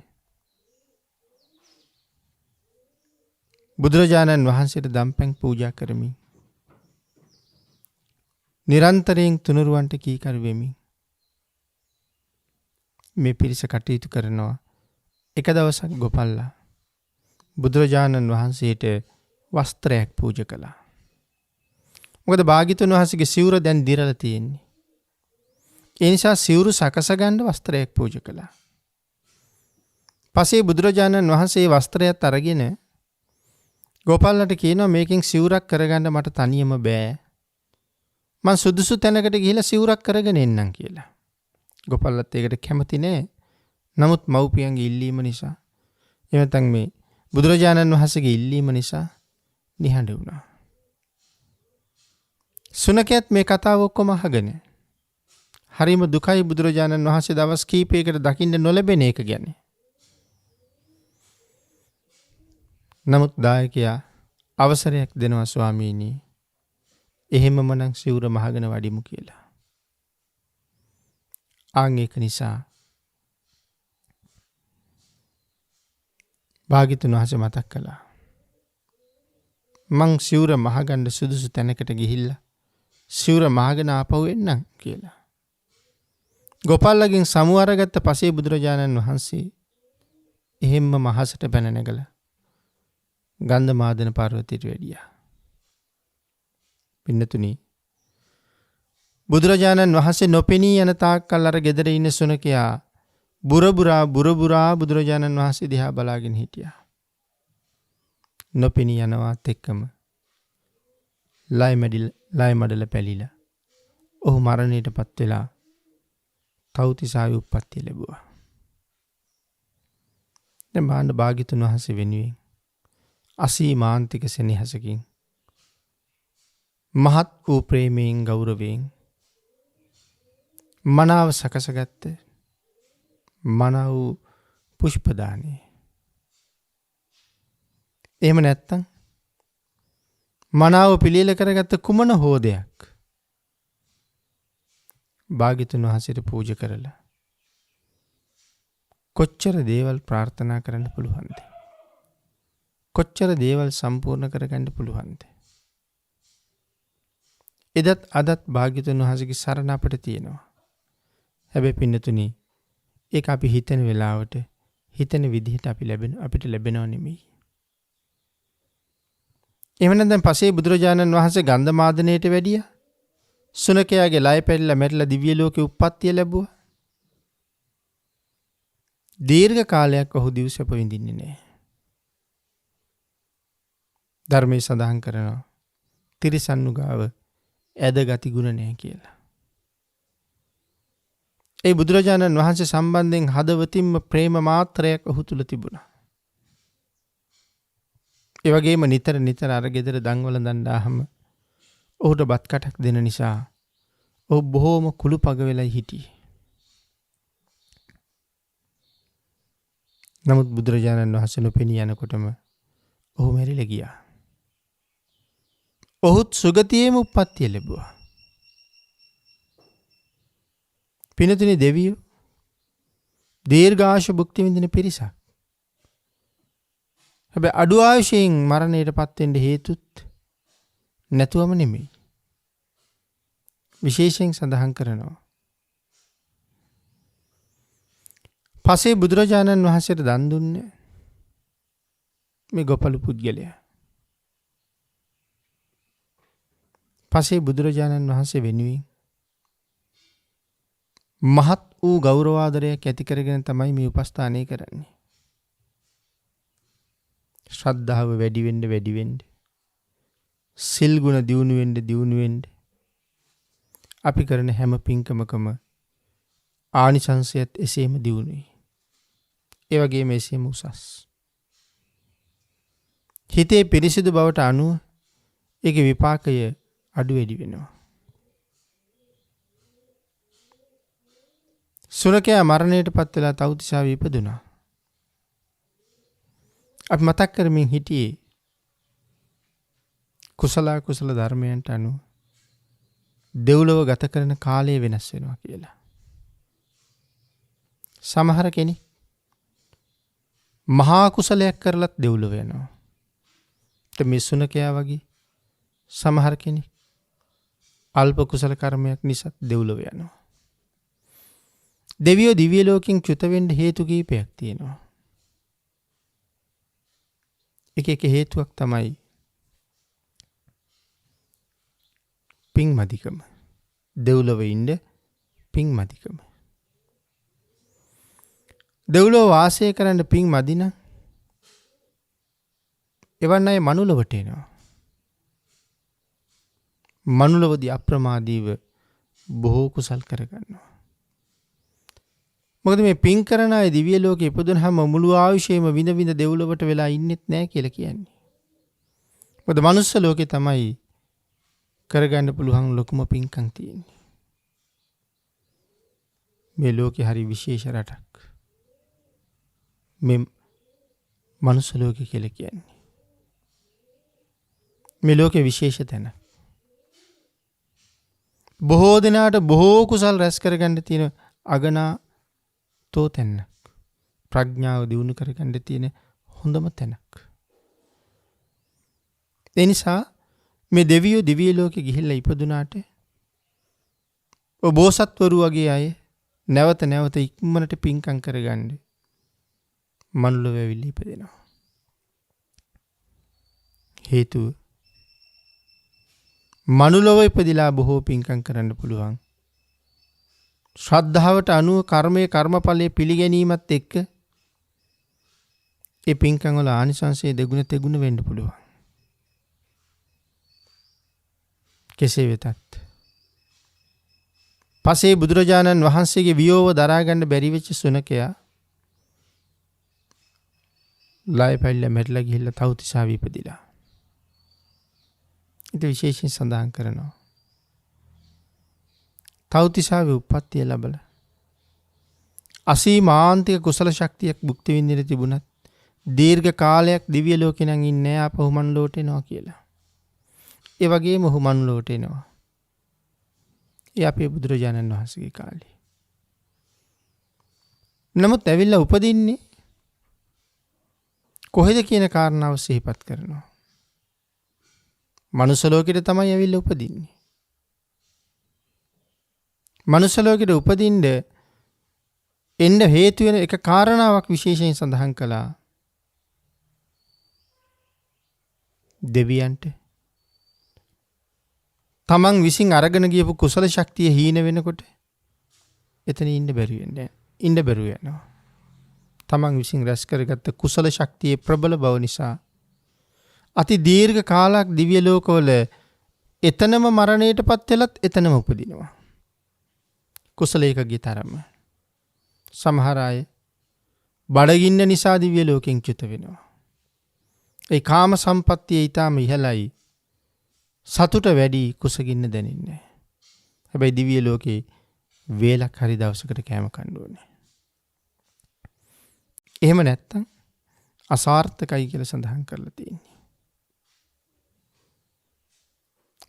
බුදුරජාණන් වහන්සේට දම්පැන් පූජා කරමින් නිරන්තරයෙන් තුනුරුවන්ට කීකරු වෙමින් මේ පිරිස කටයුතු කරනවා. එක දවසක් ගොපල්ලා බුදුරජාණන් වහන්සේට වස්ත්‍රයක් පූජා කළා. මොකද භාග්‍යතුන් වහන්සේගේ සිවුර දැන් දිරලා තියෙන්නේ. ඒ නිසා සිවුරු සකස ගන්න වස්ත්‍රයක් පූජා කළා. පස්සේ බුදුරජාණන් වහන්සේ වස්ත්‍රයත් අරගෙන ගෝපල්ලට කියනවා මේකෙන් සිවුරක් කරගන්න මට තනියම බෑ. මං සුදුසු තැනකට ගිහිල්ලා සිවුරක් කරගෙන එන්නම් කියලා. ගෝපල්ලත් ඒකට කැමති නෑ. නමුත් මව්පියන්ගේ ඉල්ලීම නිසා එවතන් මේ බුදුරජාණන් වහන්සේගේ ඉල්ලීම නිසා නිහඬ වුණා. සුනකයත් මේ කතාව ඔක්කොම අහගෙන හරිම දුකයි බුදුරජාණන් වහන්සේ දවස් කීපයකට දකින්න නොලැබෙන එක ගැන. නමුත් දායකයා අවසරයක් දෙනවා ස්වාමීනි. එහෙමම නම් සිවුර මහගෙන වඩිමු කියලා. ආන් ඒක නිසා භාග්‍යතුන් වහන්සේ මතක් කළා. මං සිවුර මහගන්න සුදුසු තැනකට ගිහිල්ලා සිවුර මහගෙන ආපහු එන්නම් කියලා. ගෝපල්ලගෙන් සමු අරගත්ත පසේ බුදුරජාණන් වහන්සේ එහෙම්ම මහසට පැන නැගලා ගන්ධමාදන පර්වතයට වැඩියා. පින්නතුනි බුදුරජාණන් වහන්සේ නොපෙනී යන තාක්කල් අර ගෙදර ඉන්න සුනකයා බුරබුරා බුදුරජාණන් වහන්සේ දිහා බලාගෙන හිටියා. නොපෙනී යනවත් එක්කම ලයි මඩල පැලිලා ඔහු මරණයටපත් වෙලා තව්තිසාවේ උප්පත්තිය ලැබුවා. දැන් බාණ්ඩ භාග්‍යතුන් වහන්සේ වෙනුවෙන් අසීමාන්තික සෙනෙහසකින් මහත් වූ ප්‍රේමයෙන් ගෞරවයෙන් මනාව සකසගත්ත මනාව වූ පුෂ්පදානය. එහෙම නැත්තම් මනාව පිළියෙල කරගත්ත කුමන හෝදයක් භාග්‍යතුන් වහන්සේට පූජා කරලා කොච්චර දේවල් ප්‍රාර්ථනා කරන්න පුළුවන්ද? කොච්චර දේවල් සම්පූර්ණ කරගන්න පුළුවන්ද? එදත් අදත් භාග්‍යතුන් වහන්සේගේ සරණ අපිට තියෙනවා. හැබැයි පින්නතුනි ඒක අපි හිතන වෙලාවට හිතන විදිහට අපිට ලැබෙනව නෙමෙයි. එහෙනම් දැන් පසේ බුදුරජාණන් වහන්සේ ගන්ධමාදනයට වැඩියා. සුනකයාගේ ලය පැරිලා මැරිලා දිව්‍ය ලෝකේ උප්පත්තිය ලැබුවා. දීර්ඝ කාලයක් ඔහු දිව්‍යසප විඳින්නේ නැහැ. ධර්මයේ සඳහන් කරනවා තිරිසන්නුගාව ඇද ගති ගුණ නැහැ කියලා. ඒ බුදුරජාණන් වහන්සේ සම්බන්ධයෙන් හදවතින්ම ප්‍රේම මාත්‍රයක් ඔහු තුල තිබුණා. ඒ වගේම නිතර නිතර අර ගෙදර දන්වල දණ්ඩාහම ඔහුට බත් කටක් දෙන නිසා ඔහු බොහෝම කුළු පග වෙලයි හිටියේ. නමුත් බුදුරජාණන් වහන්සේ නොපෙනී යනකොටම ඔහු මැරිලා ගියා. ඔහුත් සුගතියේම උප්පත්තිය ලැබුවා. පිනතුනි දෙවියෝ දීර්ඝාෂ භුක්ති විඳින පිරිසක්. හැබැයි අඩු ආයුෂයෙන් මරණයට පත් වෙන්න හේතුත් නැතුවම නෙමෙයි. විශේෂයෙන් සඳහන් කරනවා. පසේ බුදුරජාණන් වහන්සේට දන් දුන්නේ මේ ගොපළු පුද්ගලයා. පසේ බුදුරජාණන් වහන්සේ වෙනුවෙන් මහත් වූ ගෞරවාදරයක් ඇති කරගෙන තමයි මේ උපස්ථානය කරන්නේ. ශ්‍රද්ධාව වැඩි වෙන්න සිල් ගුණ දියුණු වෙන්න අපි කරන හැම පින්කමකම ආනිසංසයත් එසේම දියුණුයි. ඒ වගේම එසේම උසස්. හිතේ පිරිසිදු බවට අනුව ඒකේ විපාකය අඩු වැඩි වෙනවා. සුනකයා මරණයට පත් වෙලා තව්තිසාවේ ඉපදුනා. අපි මතක් කරමින් හිටියේ කුසල ධර්මයන්ට අනුව දෙව්ලොව ගත කරන කාලය වෙනස් වෙනවා කියලා. සමහර කෙනෙක් මහා කුසලයක් කරලත් දෙව්ලොව යනවා. මේ සුනකයා වගේ සමහර කෙනෙක් අල්ප කුසල කර්මයක් නිසා දෙව්ලොව යනවා. දෙවියෝ දිව්‍ය ලෝකෙන් චුත වෙන්න හේතු කීපයක් තියෙනවා. එක හේතුවක් තමයි පින් මදිකම. දෙව්ලොව ඉන්න පින් මදිකම. දෙව්ලොව වාසය කරන්න පින් මදි නම් එවන් අය මනුලොවට එනවා. මනුලොවදී අප්‍රමාදීව බොහෝ කුසල් කරගන්නවා. මොකද මේ පින් කරන අය දිව්‍ය ලෝකේ ඉපදුනහම මුළු ආයුෂයම විඳ විඳ දෙව්ලොවට වෙලා ඉන්නෙත් නැහැ කියලා කියන්නේ. මොකද මනුස්ස ලෝකේ තමයි කරගන්න පුළුවන් ලොකුම පින්කම් තියෙන්නේ. මේ ලෝකේ හරි විශේෂ රටක්. මේ මනුස්ස ලෝකේ කියලා කියන්නේ. මේ ලෝකේ විශේෂ තැන. බොහෝ දෙනාට බොහෝ කුසල් රැස් කරගන්න තියෙන අගනා තෝ තැනක්. ප්‍රඥාව දියුණු කරගන්න තියෙන හොඳම තැනක්. ඒ නිසා මේ දෙවියෝ දිව්‍ය ලෝකෙ ගිහිල්ලා ඉපදුනාට ඔය බෝසත්වරු වගේ අය නැවත නැවත ඉක්මනට පින්කම් කරගන්න මනුලොව වෙවිලි ඉපදෙනවා. හේතුව මනුලොව ඉපදිලා බොහෝ පින්කම් කරන්න පුළුවන්. ශ්‍රද්ධාවට අනුව කර්මයේ කර්මඵලයේ පිළිගැනීමත් එක්ක ඒ පින්කම් වල ආනිසංසය දෙගුණ තෙගුණ වෙන්න පුළුවන්. කෙසේ වෙතත් පසේ බුදුරජාණන් වහන්සේගේ වියෝව දරා ගන්න බැරි වෙච්ච සුනකයා ලය පැල්ල මැරිලා ගිහිල්ලා තව්තිසාවේ ඉපදිලා. ඒක විශේෂයෙන් සඳහන් කරනවා. තව්තිසාවේ උප්පත්තිය ලැබලා අසීමාන්තික කුසල ශක්තියක් භුක්ති විඳින තිබුණත් දීර්ඝ කාලයක් දිව්‍ය ලෝකේ නම් ඉන්නේ ආපහු මනුලොවට එනවා කියලා. ඒ වගේම ඔහු මනුලොවට එනවා. ඒ අපේ බුදුරජාණන් වහන්සේගේ කාලේ. නමුත් ඇවිල්ලා උපදින්නේ කොහෙද කියන කාරණාව සිහිපත් කරනවා. මනුස්ස ලෝකෙට තමයි ඇවිල්ලා උපදින්නේ. මනුස්ස ලෝකෙට උපදින්න එන්න හේතු වෙන එක කාරණාවක් විශේෂයෙන් සඳහන් කළා. දෙවියන්ට තමන් විසින් අරගෙන ගියපු කුසල ශක්තිය හීන වෙනකොට එතන ඉන්න බැරි යනවා. තමන් විසින් රැස් කරගත්ත කුසල ශක්තියේ ප්‍රබල බව නිසා අති දීර්ඝ කාලයක් දිව්‍ය ලෝකවල එතනම මරණයටපත් වෙලත් එතනම උපදිනවා. කුසලයකගේ තරම. සමහර අය බඩගින්න නිසා දිව්‍ය ලෝකෙන් චුත වෙනවා. ඒ කාම සම්පත්තිය ඊටාම ඉහළයි. සතුට වැඩි කුසගින්න දැනෙන්නේ. හැබැයි දිව්‍ය ලෝකේ වේලක් හරි දවසකට කෑම කන්න ඕනේ. එහෙම නැත්තම් අසාර්ථකයි කියලා සඳහන් කරලා තියෙන්නේ.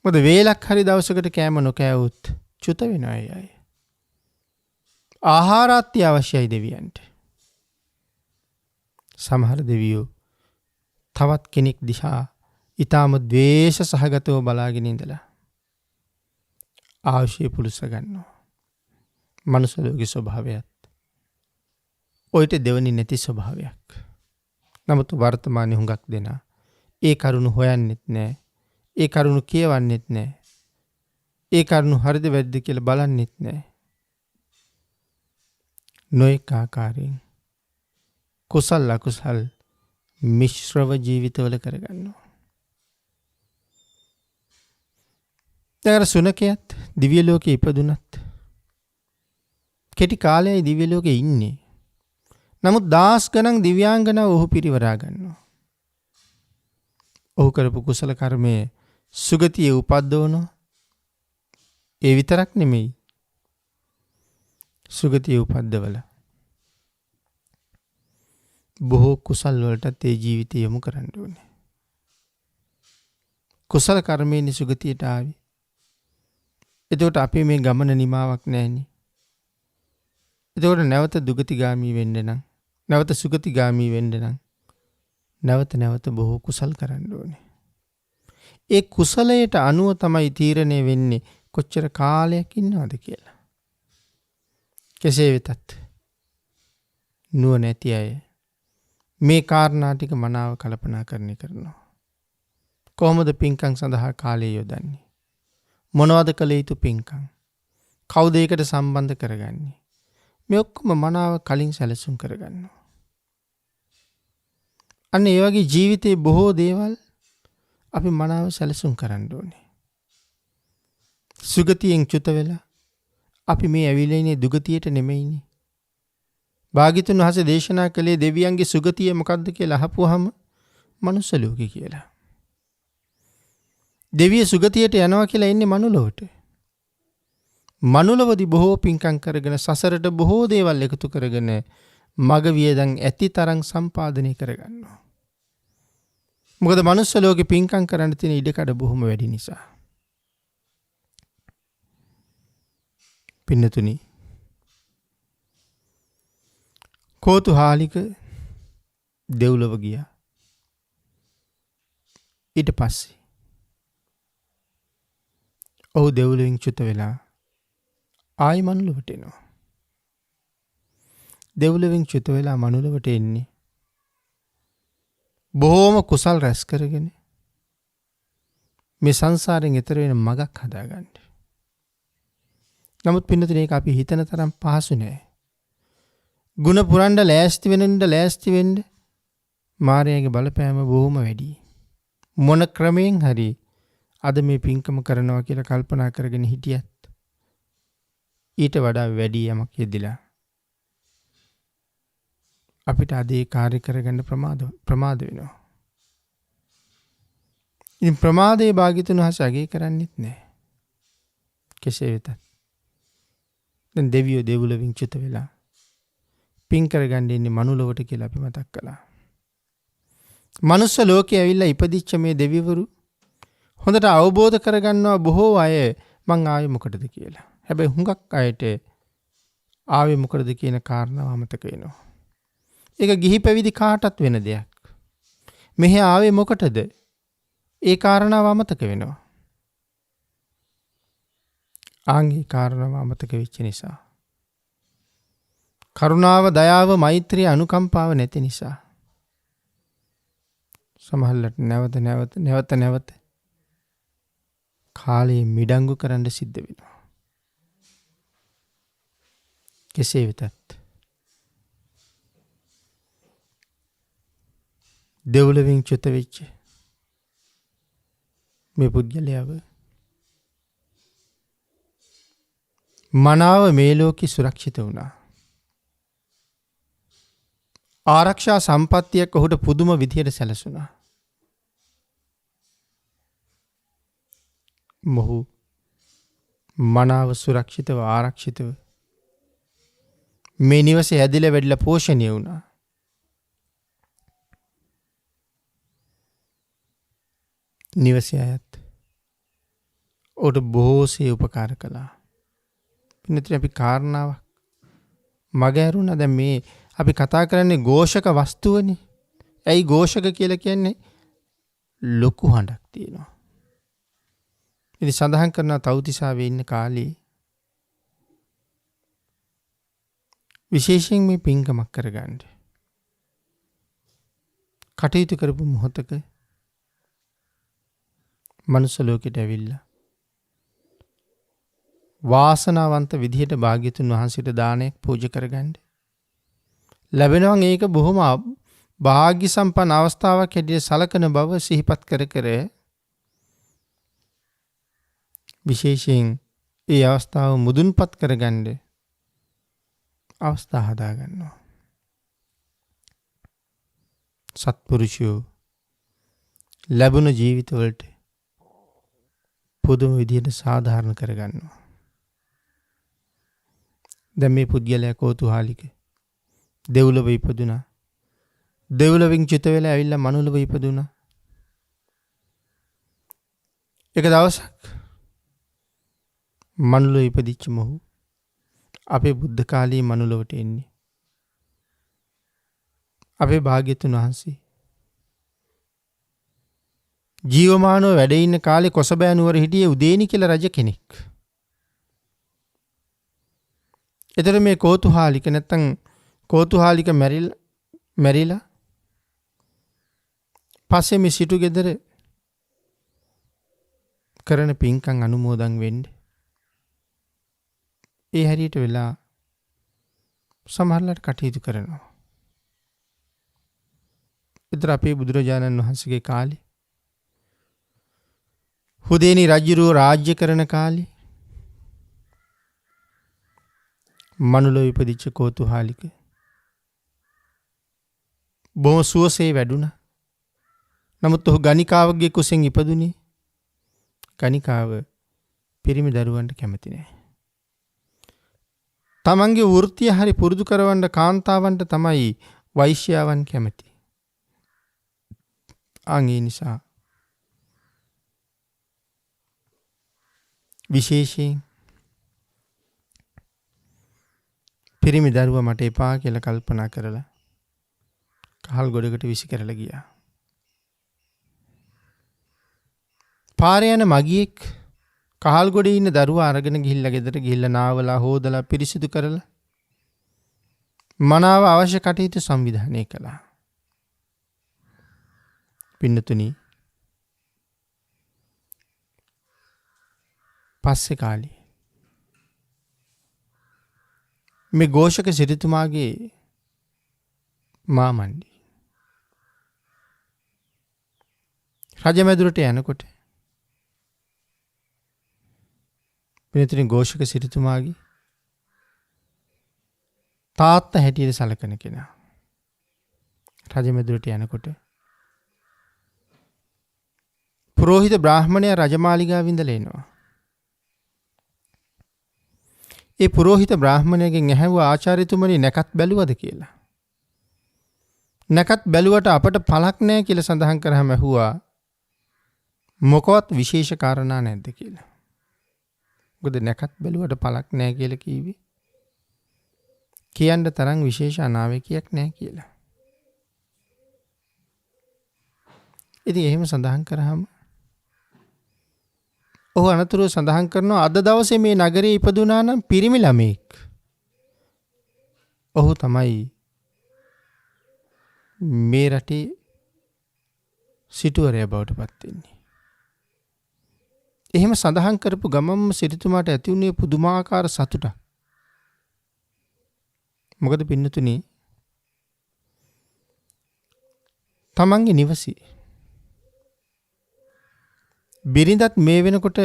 මොකද වේලක් හරි දවසකට කෑම නොකෑවොත් චුත වෙනවා අය. ආහාර අත්‍යවශ්‍යයි දෙවියන්ට. සමහර දෙවියෝ තවත් කෙනෙක් දිහා ඊටාම ද්වේෂ සහගතව බලාගෙන ඉඳලා ආශය පුලුස ගන්නවා. මනුස්ස ලෝකේ ස්වභාවයත් ඔයිට දෙවනි නැති ස්වභාවයක්. නමුත් වර්තමානයේ හුඟක් දෙනා ඒ කරුණු හොයන්නෙත් නැහැ. ඒ කරුණු කියවන්නෙත් නැහැ. ඒ කරුණු හරිද වැරදිද කියලා බලන්නෙත් නැහැ. නොඑක ආකාරයෙන් කුසල අකුසල් මිශ්‍රව ජීවිතවල කරගන්නවා. දැන් සුනකයත් දිව්‍ය ලෝකේ ඉපදුනත් කෙටි කාලයයි දිව්‍ය ලෝකේ ඉන්නේ. නමුත් දාස් ගණන් දිව්‍යාංගනාව ඔහු පිරිවරා ගන්නවා. ඔහු කරපු කුසල කර්මයේ සුගතිය උපද්දවනවා. ඒ විතරක් නෙමෙයි. සුගතිය උපද්දවල බොහෝ කුසල් වලටත් ඒ ජීවිතය යොමු කරන්න ඕනේ. කුසල කර්මයෙන් සුගතියට ආවි. එතකොට අපි මේ ගමන නිමාවක් නැහැනේ. එතකොට නැවත දුගතිගාමී වෙන්න නම්, නැවත සුගතිගාමී වෙන්න නම් නැවත බොහෝ කුසල් කරන්න ඕනේ. ඒ කුසලයට අනුව තමයි තීරණය වෙන්නේ කොච්චර කාලයක් ඉන්නවද කියලා. කෙසේ වෙතත් නුවණැති අය මේ කාරණා ටික මනාව කල්පනා කරනවා. කොහොමද පින්කම් සඳහා කාලය යොදන්නේ? මොනවද කළ යුතු පින්කම්? කවුද ඒකට සම්බන්ධ කරගන්නේ? මේ ඔක්කොම මනාව කලින් සැලසුම් කරගන්නවා. අන්න ඒ වගේ ජීවිතේ බොහෝ දේවල් අපි මනාව සැලසුම් කරන්න ඕනේ. සුගතියෙන් චුත වෙලා අපි මේ ඇවිල්ලා ඉන්නේ දුගතියට නෙමෙයිනේ. භාග්‍යතුන් වහන්සේ දේශනා කළේ දෙවියන්ගේ සුගතිය මොකක්ද කියලා අහපුවාම මනුස්ස ලෝකේ කියලා. දෙවිය සුගතියට යනවා කියලා ඉන්නේ මනුලොවට. මනුලවදී බොහෝ පින්කම් කරගෙන සසරට බොහෝ දේවල් එකතු කරගෙන මග වියදම් ඇති තරම් සම්පාදනය කරගන්නවා. මොකද මනුස්ස ලෝකේ පින්කම් කරන්න තියෙන ඉඩකඩ බොහොම වැඩි නිසා. පින්නතුනි, කෝතුහාලික දෙව්ලොව ගියා. ඊට පස්සේ ඔහු දෙව්ලොවෙන් චුත වෙලා ආයි මනුලොවට එනවා. දෙව්ලොවෙන් චුත වෙලා මනුලොවට එන්නේ බොහෝම කුසල් රැස් කරගෙන මේ සංසාරයෙන් එතර වෙන මගක් හදාගන්න. නමුත් පින්නතුනේ ඒක අපි හිතන තරම් පහසු නෑ. ගුණ පුරන්න ලෑස්ති වෙන්න මායාවේ බලපෑම බොහොම වැඩි. මොන ක්‍රමයෙන් හරි අද මේ පින්කම කරනවා කියලා කල්පනා කරගෙන හිටියත් ඊට වඩා වැඩි යමක් යෙදිලා අපිට අද ඒ කාර්ය කරගන්න ප්‍රමාද වෙනවා. ඉතින් ප්‍රමාදයේ භාග්‍යතුන් වහන්සේ අගය කරන්නේත් නැහැ. කෙසේ වෙතත් දැන් දෙවියෝ දෙව්ලොවින් චුත වෙලා පින් කරගන්න ඉන්නේ මනුලොවට කියලා අපි මතක් කළා. මනුස්ස ලෝකේ ඇවිල්ලා ඉපදිච්ච මේ දෙවිවරු හොඳට අවබෝධ කරගන්නවා බොහෝ අය මං ආවේ මොකටද කියලා. හැබැයි හුඟක් අයට ආවේ මොකටද කියන කාරණාව අමතක වෙනවා. ඒක ගිහි පැවිදි කාටත් වෙන දෙයක්. මෙහි ආවේ මොකටද? ඒ කාරණාව අමතක වෙනවා. ආන්ගේ කාරණාව අමතක වෙච්ච නිසා. කරුණාව, දයාව, මෛත්‍රිය, අනුකම්පාව නැති නිසා. සමහරවිට නැවත කාලේ මිඩංගු කරන්න සිද්ධ වෙනවා. කෙසේ වෙතත් දෙව්ලොවින් චුත වෙච්ච මේ පුද්ගලයාව මනාව මේ ලෝකේ සුරක්ෂිත වුණා. ආරක්ෂා සම්පත්තියක් ඔහුට පුදුම විදියට සැලසුණා. මොහු මනාව සුරක්ෂිතව ආරක්ෂිතව මේ නිවසේ ඇදිලා වැඩිලා පෝෂණය වුණා. නිවසේ අයත් ඔහුට බොහෝසේ උපකාර කළා. පින්නතින් අපි කාරණාවක් මගහැරුණා. දැන් මේ අපි කතා කරන්නේ ഘോഷක වස්තුවනේ. ඇයි ഘോഷක කියලා කියන්නේ? ලොකු හඬක් තියෙනවා. ඉතින් සඳහන් කරනවා තව්තිසාවේ ඉන්න කාලේ විශේෂයෙන් මේ පින්කමක් කරගන්න කටයුතු කරපු මොහොතක මනුස්ස ලෝකෙට ඇවිල්ලා වාසනාවන්ත විදිහට භාග්‍යතුන් වහන්සේට දානයක් පූජා කරගන්න ලැබෙනවා. ඒක බොහොම භාග්‍ය සම්පන්න අවස්ථාවක් හැටියට සලකන බව සිහිපත් කර කර විශේෂයෙන් ඒ අවස්ථාව මුදුන්පත් කරගන්න අවස්ථා හදා ගන්නවා. සත්පුරුෂයෝ ලැබුණ ජීවිතවලට පුදුම විදිහට සාධාරණ කරගන්නවා. දැන් මේ පුද්ගලයා කෝතුහාලික දෙව්ලොව ඉපදුනා. දෙව්ලොවින් චුත වෙලා ඇවිල්ලා මනුලොව ඉපදුනා. එක දවසක් මනුලොව ඉපදිච්ච මොහු අපේ බුද්ධ කාලයේ මනුලොවට එන්නේ. අපේ භාග්‍යතුන් වහන්සේ ජීවමානව වැඩ ඉන්න කාලේ කොසබෑ නුවර හිටියේ උදේනි කියලා රජ කෙනෙක්. එතකොට මේ කෝතුහාලික නැත්තම් කෝතුහාලික මැරිලා පස්සේ මේ සිටු ගෙදර කරන පින්කම් අනුමෝදන් වෙන්න ඒ හැටියට වෙලා සමහරලාට කටයුතු කරනවා. ඒතර අපේ බුදුරජාණන් වහන්සේගේ කාලේ හුදේනි රජුරෝ රාජ්‍ය කරන කාලේ මනුලොව ඉපදිච්ච කෝතුහාලික බොහොම සුවසේ වැඩුණා. නමුත් ඔහු ගණිකාවගේ කුසෙන් ඉපදුනේ. ගණිකාව පිරිමි දරුවන්ට කැමති නැහැ. තමන්ගේ වෘත්තිය හරි පුරුදු කරවන්න කාන්තාවන්ට තමයි වෛශ්‍යාවන් කැමති. ඒ නිසා විශේෂයෙන් පිරිමි දරුවා මට එපා කියලා කල්පනා කරලා කහල් ගොඩකට විසි කරලා ගියා. පාරේ යන මගියෙක් කහල් ගොඩේ ඉන්න දරුවා අරගෙන ගිහිල්ලා ගෙදර ගිහිල්ලා නාවලා හොදලා පිරිසිදු කරලා මනාව අවශ්‍ය කටයුතු සංවිධානය කළා. පින්නතුනි පස්සේ කාලේ මේ ഘോഷක සිටුතුමාගේ මාමණ්ඩි රජමැදුරට යනකොට පින්නතුනි ഘോഷක සිටුතුමාගේ තාත්තා හැටියට සලකන කෙනා රජමැදුරට යනකොට පුරෝහිත බ්‍රාහ්මණයා රජමාලිගාව ඉඳලා එනවා. ඒ පුරෝහිත බ්‍රාහ්මණයගෙන් ඇහැව්වා ආචාර්යතුමනි නැකත් බැලුවද කියලා. නැකත් බැලුවට අපට පළක් නැහැ කියලා සඳහන් කරාම ඇහුවා මොකවත් විශේෂ කාරණා නැද්ද කියලා. මොකද නැකත් බැලුවට පළක් නැහැ කියලා කිව්වේ කියන්න තරම් විශේෂ අනාවැකියක් නැහැ කියලා. ඉතින් එහෙම සඳහන් කරාම ඔහු අනතුරුව සඳහන් කරනවා අද දවසේ මේ නගරේ ඉපදුනා නම් පිරිමි ළමෙක්. ඔහු තමයි මේ රටේ සිටුවරයා බවට පත් වෙන්නේ. එහෙම සඳහන් කරපු ගමම්ම සිටුතුමාට ඇති වුණේ පුදුමාකාර සතුටක්. මොකද පින්නතුනි තමන්ගේ නිවසේ බිරිඳත් මේ වෙනකොට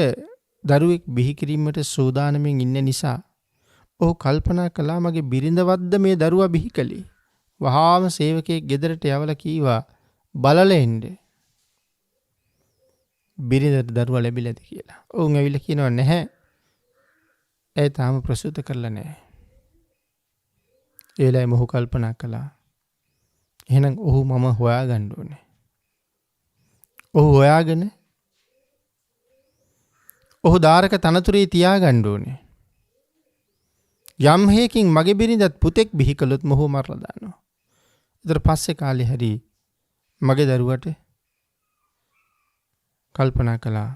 දරුවෙක් බිහි කිරීමට සූදානමින් ඉන්න නිසා ඔහු කල්පනා කළා මගේ බිරිඳවත්ද මේ දරුවා බිහි කළේ. වහාම සේවකයෙක් ගෙදරට යවලා කීවා බලලා එන්න. බිරිඳට දරුවා ලැබිලාද කියලා. ඔවුන් ඇවිල්ලා කියනවා නැහැ. ඒ තාම ප්‍රසූත කරලා නැහැ. ඒ වෙලාවේ මොහු කල්පනා කළා. එහෙනම් ඔහු මම හොයාගන්න ඕනේ. ඔහු හොයාගෙන ඔහු ධාරක තනතුරේ තියාගන්න ඕනේ. යම් හේකින් මගේ බිරිඳත් පුතෙක් බිහි කළොත් මොහු මරලා දානවා. ඊට පස්සේ කාලේ හැරි මගේ දරුවට කල්පනා කළා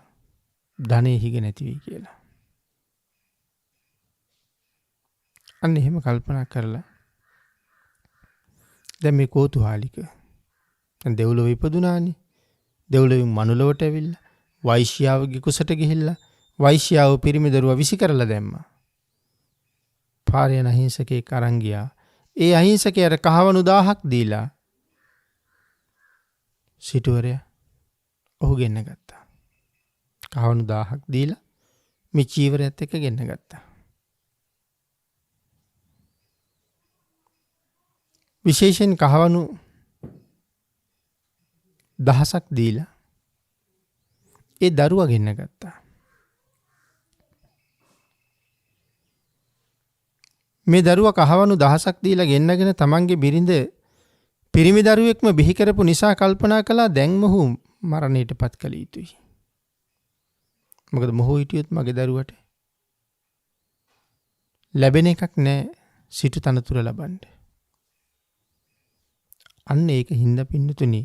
ධනෙ හිග නැති වෙයි කියලා. අන්න එහෙම කල්පනා කරලා දැන් මේ කෝතුහාලික දැන් දෙව්ලොව ඉපදුනානේ. දෙව්ලොවින් මනුලොවට ඇවිල්ලා වෛශ්‍යාවගේ කුසට ගිහිල්ලා වෛශ්‍යාව පිරිමි දරුවා විසි කරලා දැම්මා. පාරේ යන අහිංසකයෙක් අරන් ගියා. ඒ අහිංසකයාට කහවණු 1000ක් දීලා සිටුවරයා ඔහු ගෙන්න ගත්තා. කහවණු 1000ක් දීලා මේ චීවරයත් එක්ක ගෙන්න ගත්තා. විශේෂයෙන් කහවණු 1000ක් දීලා ඒ දරුවා ගෙන්න ගත්තා. මේ දරුවා කහවණු 1000ක් දීලා ගෙන්නගෙන තමන්ගේ බිරිඳ පිරිමි දරුවෙක්ම බිහි කරපු නිසා කල්පනා කළා දැන් මොහු මරණයටපත් කළ යුතුයි. මොකද මොහු හිටියොත් මගේ දරුවට ලැබෙන එකක් නෑ සිටු තනතුර ලබන්න. අන්න ඒක හින්දා පින්නතුනි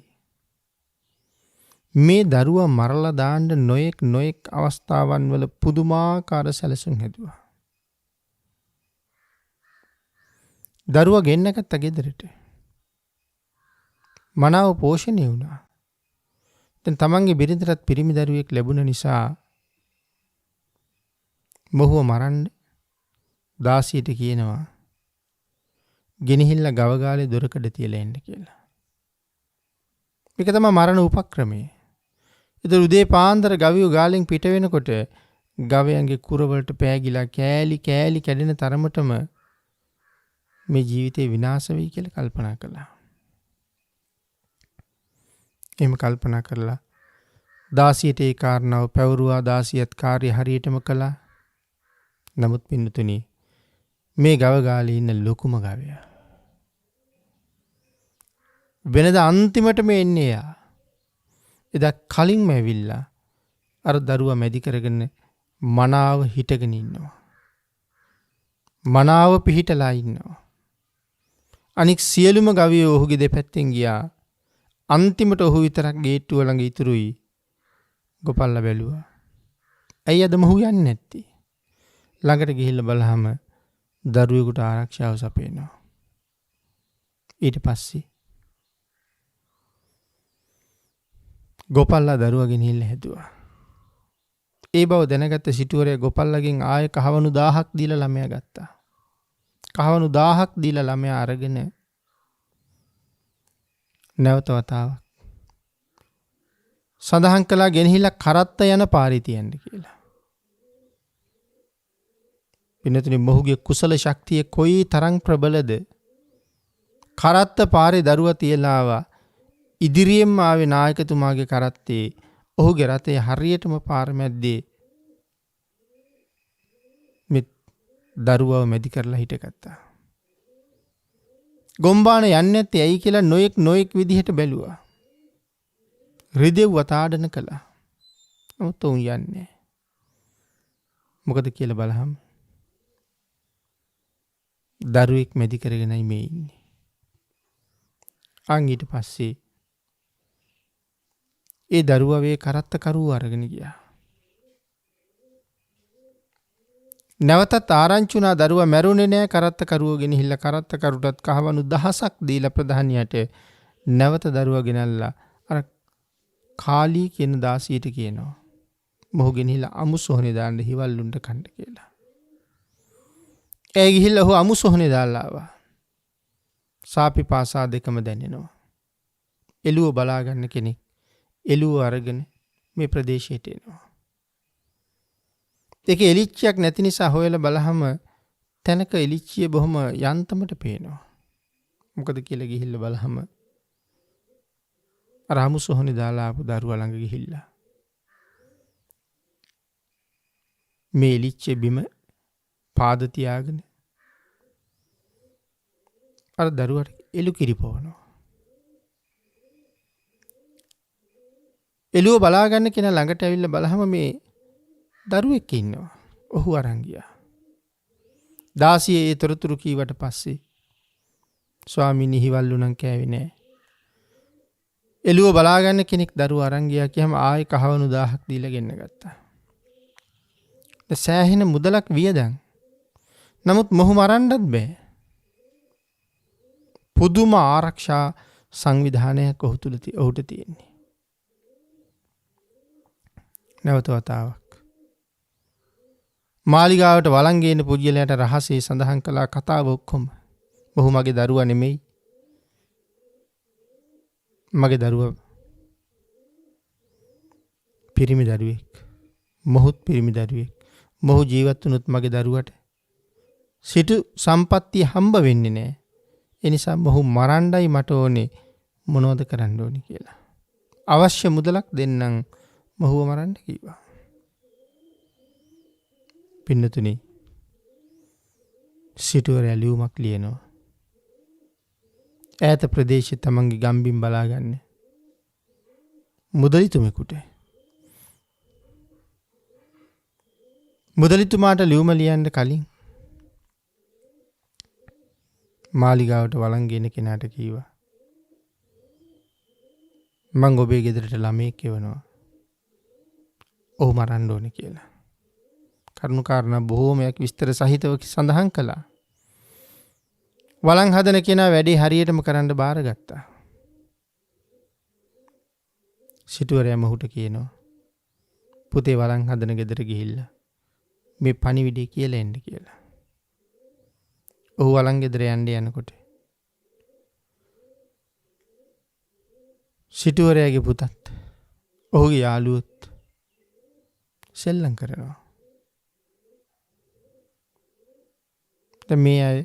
මේ දරුවා මරලා දාන්න නොයෙක් අවස්ථාවන් වල පුදුමාකාර සැලසුම් හැදුවා. දරුවා ගෙන්නගත්ත ගෙදරට. මනාව පෝෂණය වුණා. දැන් තමන්ගේ බිරිඳටත් පිරිමි දරුවෙක් ලැබුණ නිසා මොහුව මරන්න දාසියට කියනවා ගෙනහිල්ලා ගවගාලේ දොරකඩ තියලා එන්න කියලා. මේක තමයි මරණ උපක්‍රමය. ඒතර උදේ පාන්දර ගවියෝ ගාලෙන් පිට වෙනකොට ගවයන්ගේ කුරවලට පෑගිලා කෑලි කැඩෙන තරමටම මේ ජීවිතේ විනාශ වෙයි කියලා කල්පනා කළා. එහෙම කල්පනා කරලා දාසියට ඒ කාරණාව පැවරුවා. දාසියත් කාර්ය හරියටම කළා. නමුත් පින්නතුනි මේ ගවගාලේ ඉන්න ලොකුම ගවයා වෙනද අන්තිමටම එන්නේ යා. එදා කලින්ම ඇවිල්ලා අර දරුවා මැදි කරගෙන මනාව හිටගෙන ඉන්නවා. මනාව පිහිටලා ඉන්නවා. අනික් සියලුම ගවියෝ ඔහුගේ දෙපැත්තෙන් ගියා. අන්තිමට ඔහු විතරක් ගේට්ටුව ළඟ ඉතුරුයි. ගොපල්ලා බැලුවා. ඇයි අද මොහු යන්නේ නැත්තේ? ළඟට ගිහිල්ලා බලහම දරුවෙකුට ආරක්ෂාව සපයනවා. ඊට පස්සේ ගොපල්ලා දරුවා ගෙනහිල්ලා හැදුවා. ඒ බව දැනගත්ත සිටුවරයා ගොපල්ලාගෙන් ආයෙ කහවණු 1000ක් දීලා ළමයා ගත්තා. කහවණු 1000ක් දීලා ළමයා අරගෙන නැවත වතාවක් සඳහන් කළා ගෙනහිල්ලා කරත්ත යන පාරේ තියන්න කියලා. පින්නතුනි මොහුගේ කුසල ශක්තිය කොයි තරම් ප්‍රබලද? කරත්ත පාරේ දරුවා තියලා ආවා. ඉදිරියෙන්ම ආවේ නායකතුමාගේ කරත්තේ ඔහුගේ රථයේ හරියටම පාර මැද්දේ මේ දරුවව මැදි කරලා හිටගත්තා. ගොම්බාන යන්නේ නැත්තේ ඇයි කියලා නොයෙක් විදිහට බැලුවා. රිදෙව්ව තාඩන කළා. නමුත් උන් යන්නේ. මොකද කියලා බලහම දරුවෙක් මැදි කරගෙනයි මේ ඉන්නේ. අන් ඊට පස්සේ ඒ දරුවා වේ කරත්ත කරුව අරගෙන ගියා. නැවතත් ආරංචි වුණා දරුවා මැරුණේ නෑ. කරත්ත කරුව ගෙනහිල්ලා කරත්ත කරුටත් කහවණු 1000ක් දීලා ප්‍රධානියට නැවත දරුවා ගෙනල්ලා අර කාලී කියන දාසියට කියනවා මොහු ගෙනහිල්ලා අමු සොහනේ දාන්න හිවල්ලුන්ට කන්න කියලා. ඒ ගිහිල්ලා ඔහු අමු සොහනේ දාලා ආවා. සාපි පාසා දෙකම දැනෙනවා. එළුව බලා ගන්න කෙනෙක් එළුව අරගෙන මේ ප්‍රදේශයට එනවා. ඒක එලිච්චියක් නැති නිසා හොයලා බලහම තැනක එලිච්චිය බොහොම යන්තමට පේනවා. මොකද කියලා ගිහිල්ලා බලහම අර අමු සොහනේ දාලා ආපු දරුවා ළඟ ගිහිල්ලා මේ එලිච්ච බිම පාද තියාගෙන අර දරුවට එළු කිරිපවනවා. එළුව බලාගන්න කෙනා ළඟට ඇවිල්ලා බලහම මේ දරුවෙක් ඉන්නවා. ඔහු අරන් ගියා. දාසිය ඒ තොරතුරු කීවට පස්සේ ස්වාමීනි හිවල්ලු නම් කෑවේ නෑ. එළුව බලාගන්න කෙනෙක් දරුවා අරන් ගියා කියහම ආයෙ කහවණු 1000ක් දීලා ගෙන්න ගත්තා. සෑහෙන මුදලක් වියදම්. නමුත් මොහු මරන්නත් බෑ. පුදුම ආරක්ෂා සංවිධානයක් ඔහුට තියෙන්නේ. නැවත වතාවක් මාලිගාවට වළං ගේන පුජ්‍යලයට රහසේ සඳහන් කළා කතාව ඔක්කොම. මොහු මගේ දරුවා නෙමෙයි. මගේ දරුවා පිරිමි දරුවෙක්. මොහුත් පිරිමි දරුවෙක්. මොහු ජීවත් වුණොත් මගේ දරුවට සිටු සම්පත්තිය හම්බ වෙන්නේ නැහැ. ඒ නිසා මොහු මරණ්ඩයි මට ඕනේ මොනවද කරන්න ඕනේ කියලා. අවශ්‍ය මුදලක් දෙන්නම් මොහුව මරන්න කිව්වා. පින්නතුනි සිටුවරයා ලියුමක් ලියනවා. ඈත ප්‍රදේශයේ තමන්ගේ ගම්බිම් බලාගන්න මුදලිතුමෙකුට. මුදලිතුමාට ලියුම ලියන්න කලින් මාලිගාවට වළං ගෙන කෙනාට කීවා මං ඔබේ ගෙදරට ළමයෙක් එවනවා. ඔහු මරන්න ඕනේ කියලා. කරුණු කාරණා බොහෝමයක් විස්තර සහිතව සඳහන් කළා. වළං හදන කෙනා වැඩේ හරියටම කරන්න බාරගත්තා. සිටුවරයා මොහුට කියනවා පුතේ වළං හදන ගෙදර ගිහිල්ලා මේ පණිවිඩය කියලා එන්න කියලා. ඔහු වළං ගෙදර යනකොට සිටුවරයාගේ පුතත් ඔහුගේ යාළුවොත් සෙල්ලම් කරනවා. මේ අය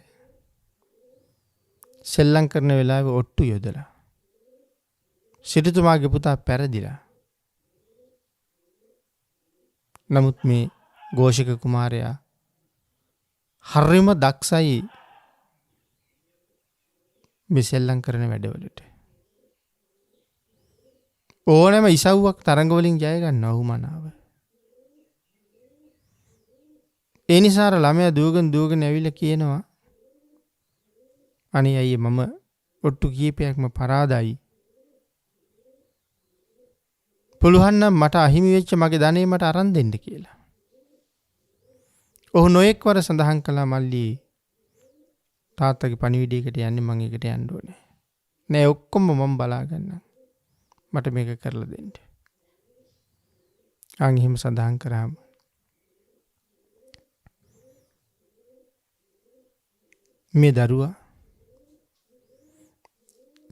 සෙල්ලම් කරන වෙලාවේ ඔට්ටු යොදලා සිටුතුමාගේ පුතා පෙරදිලා. නමුත් මේ ഘോഷක කුමාරයා හරිම දක්ෂයි මේ සෙල්ලම් කරන වැඩවලට. ඕනෑම ඉසව්වක් තරඟ වලින් ජය ගන්නවා ඔහු මනාව. ඒ නිසා අර ළමයා දුවගෙන ඇවිල්ලා කියනවා අනේ අයියේ මම ඔට්ටු කීපයක්ම පරාදයි. පුළුවන් නම් මට අහිමි වෙච්ච මගේ ධනෙ මට අරන් දෙන්න කියලා. ඔහු නොඑක් වර සඳහන් කළා මල්ලි තාත්තගේ පණිවිඩයකට යන්නේ මං එකට යන්න ඕනේ. නෑ ඔක්කොම මම බලා ගන්නම්. මට මේක කරලා දෙන්න. අන් එහෙම සඳහන් කරාම මේ දරුවා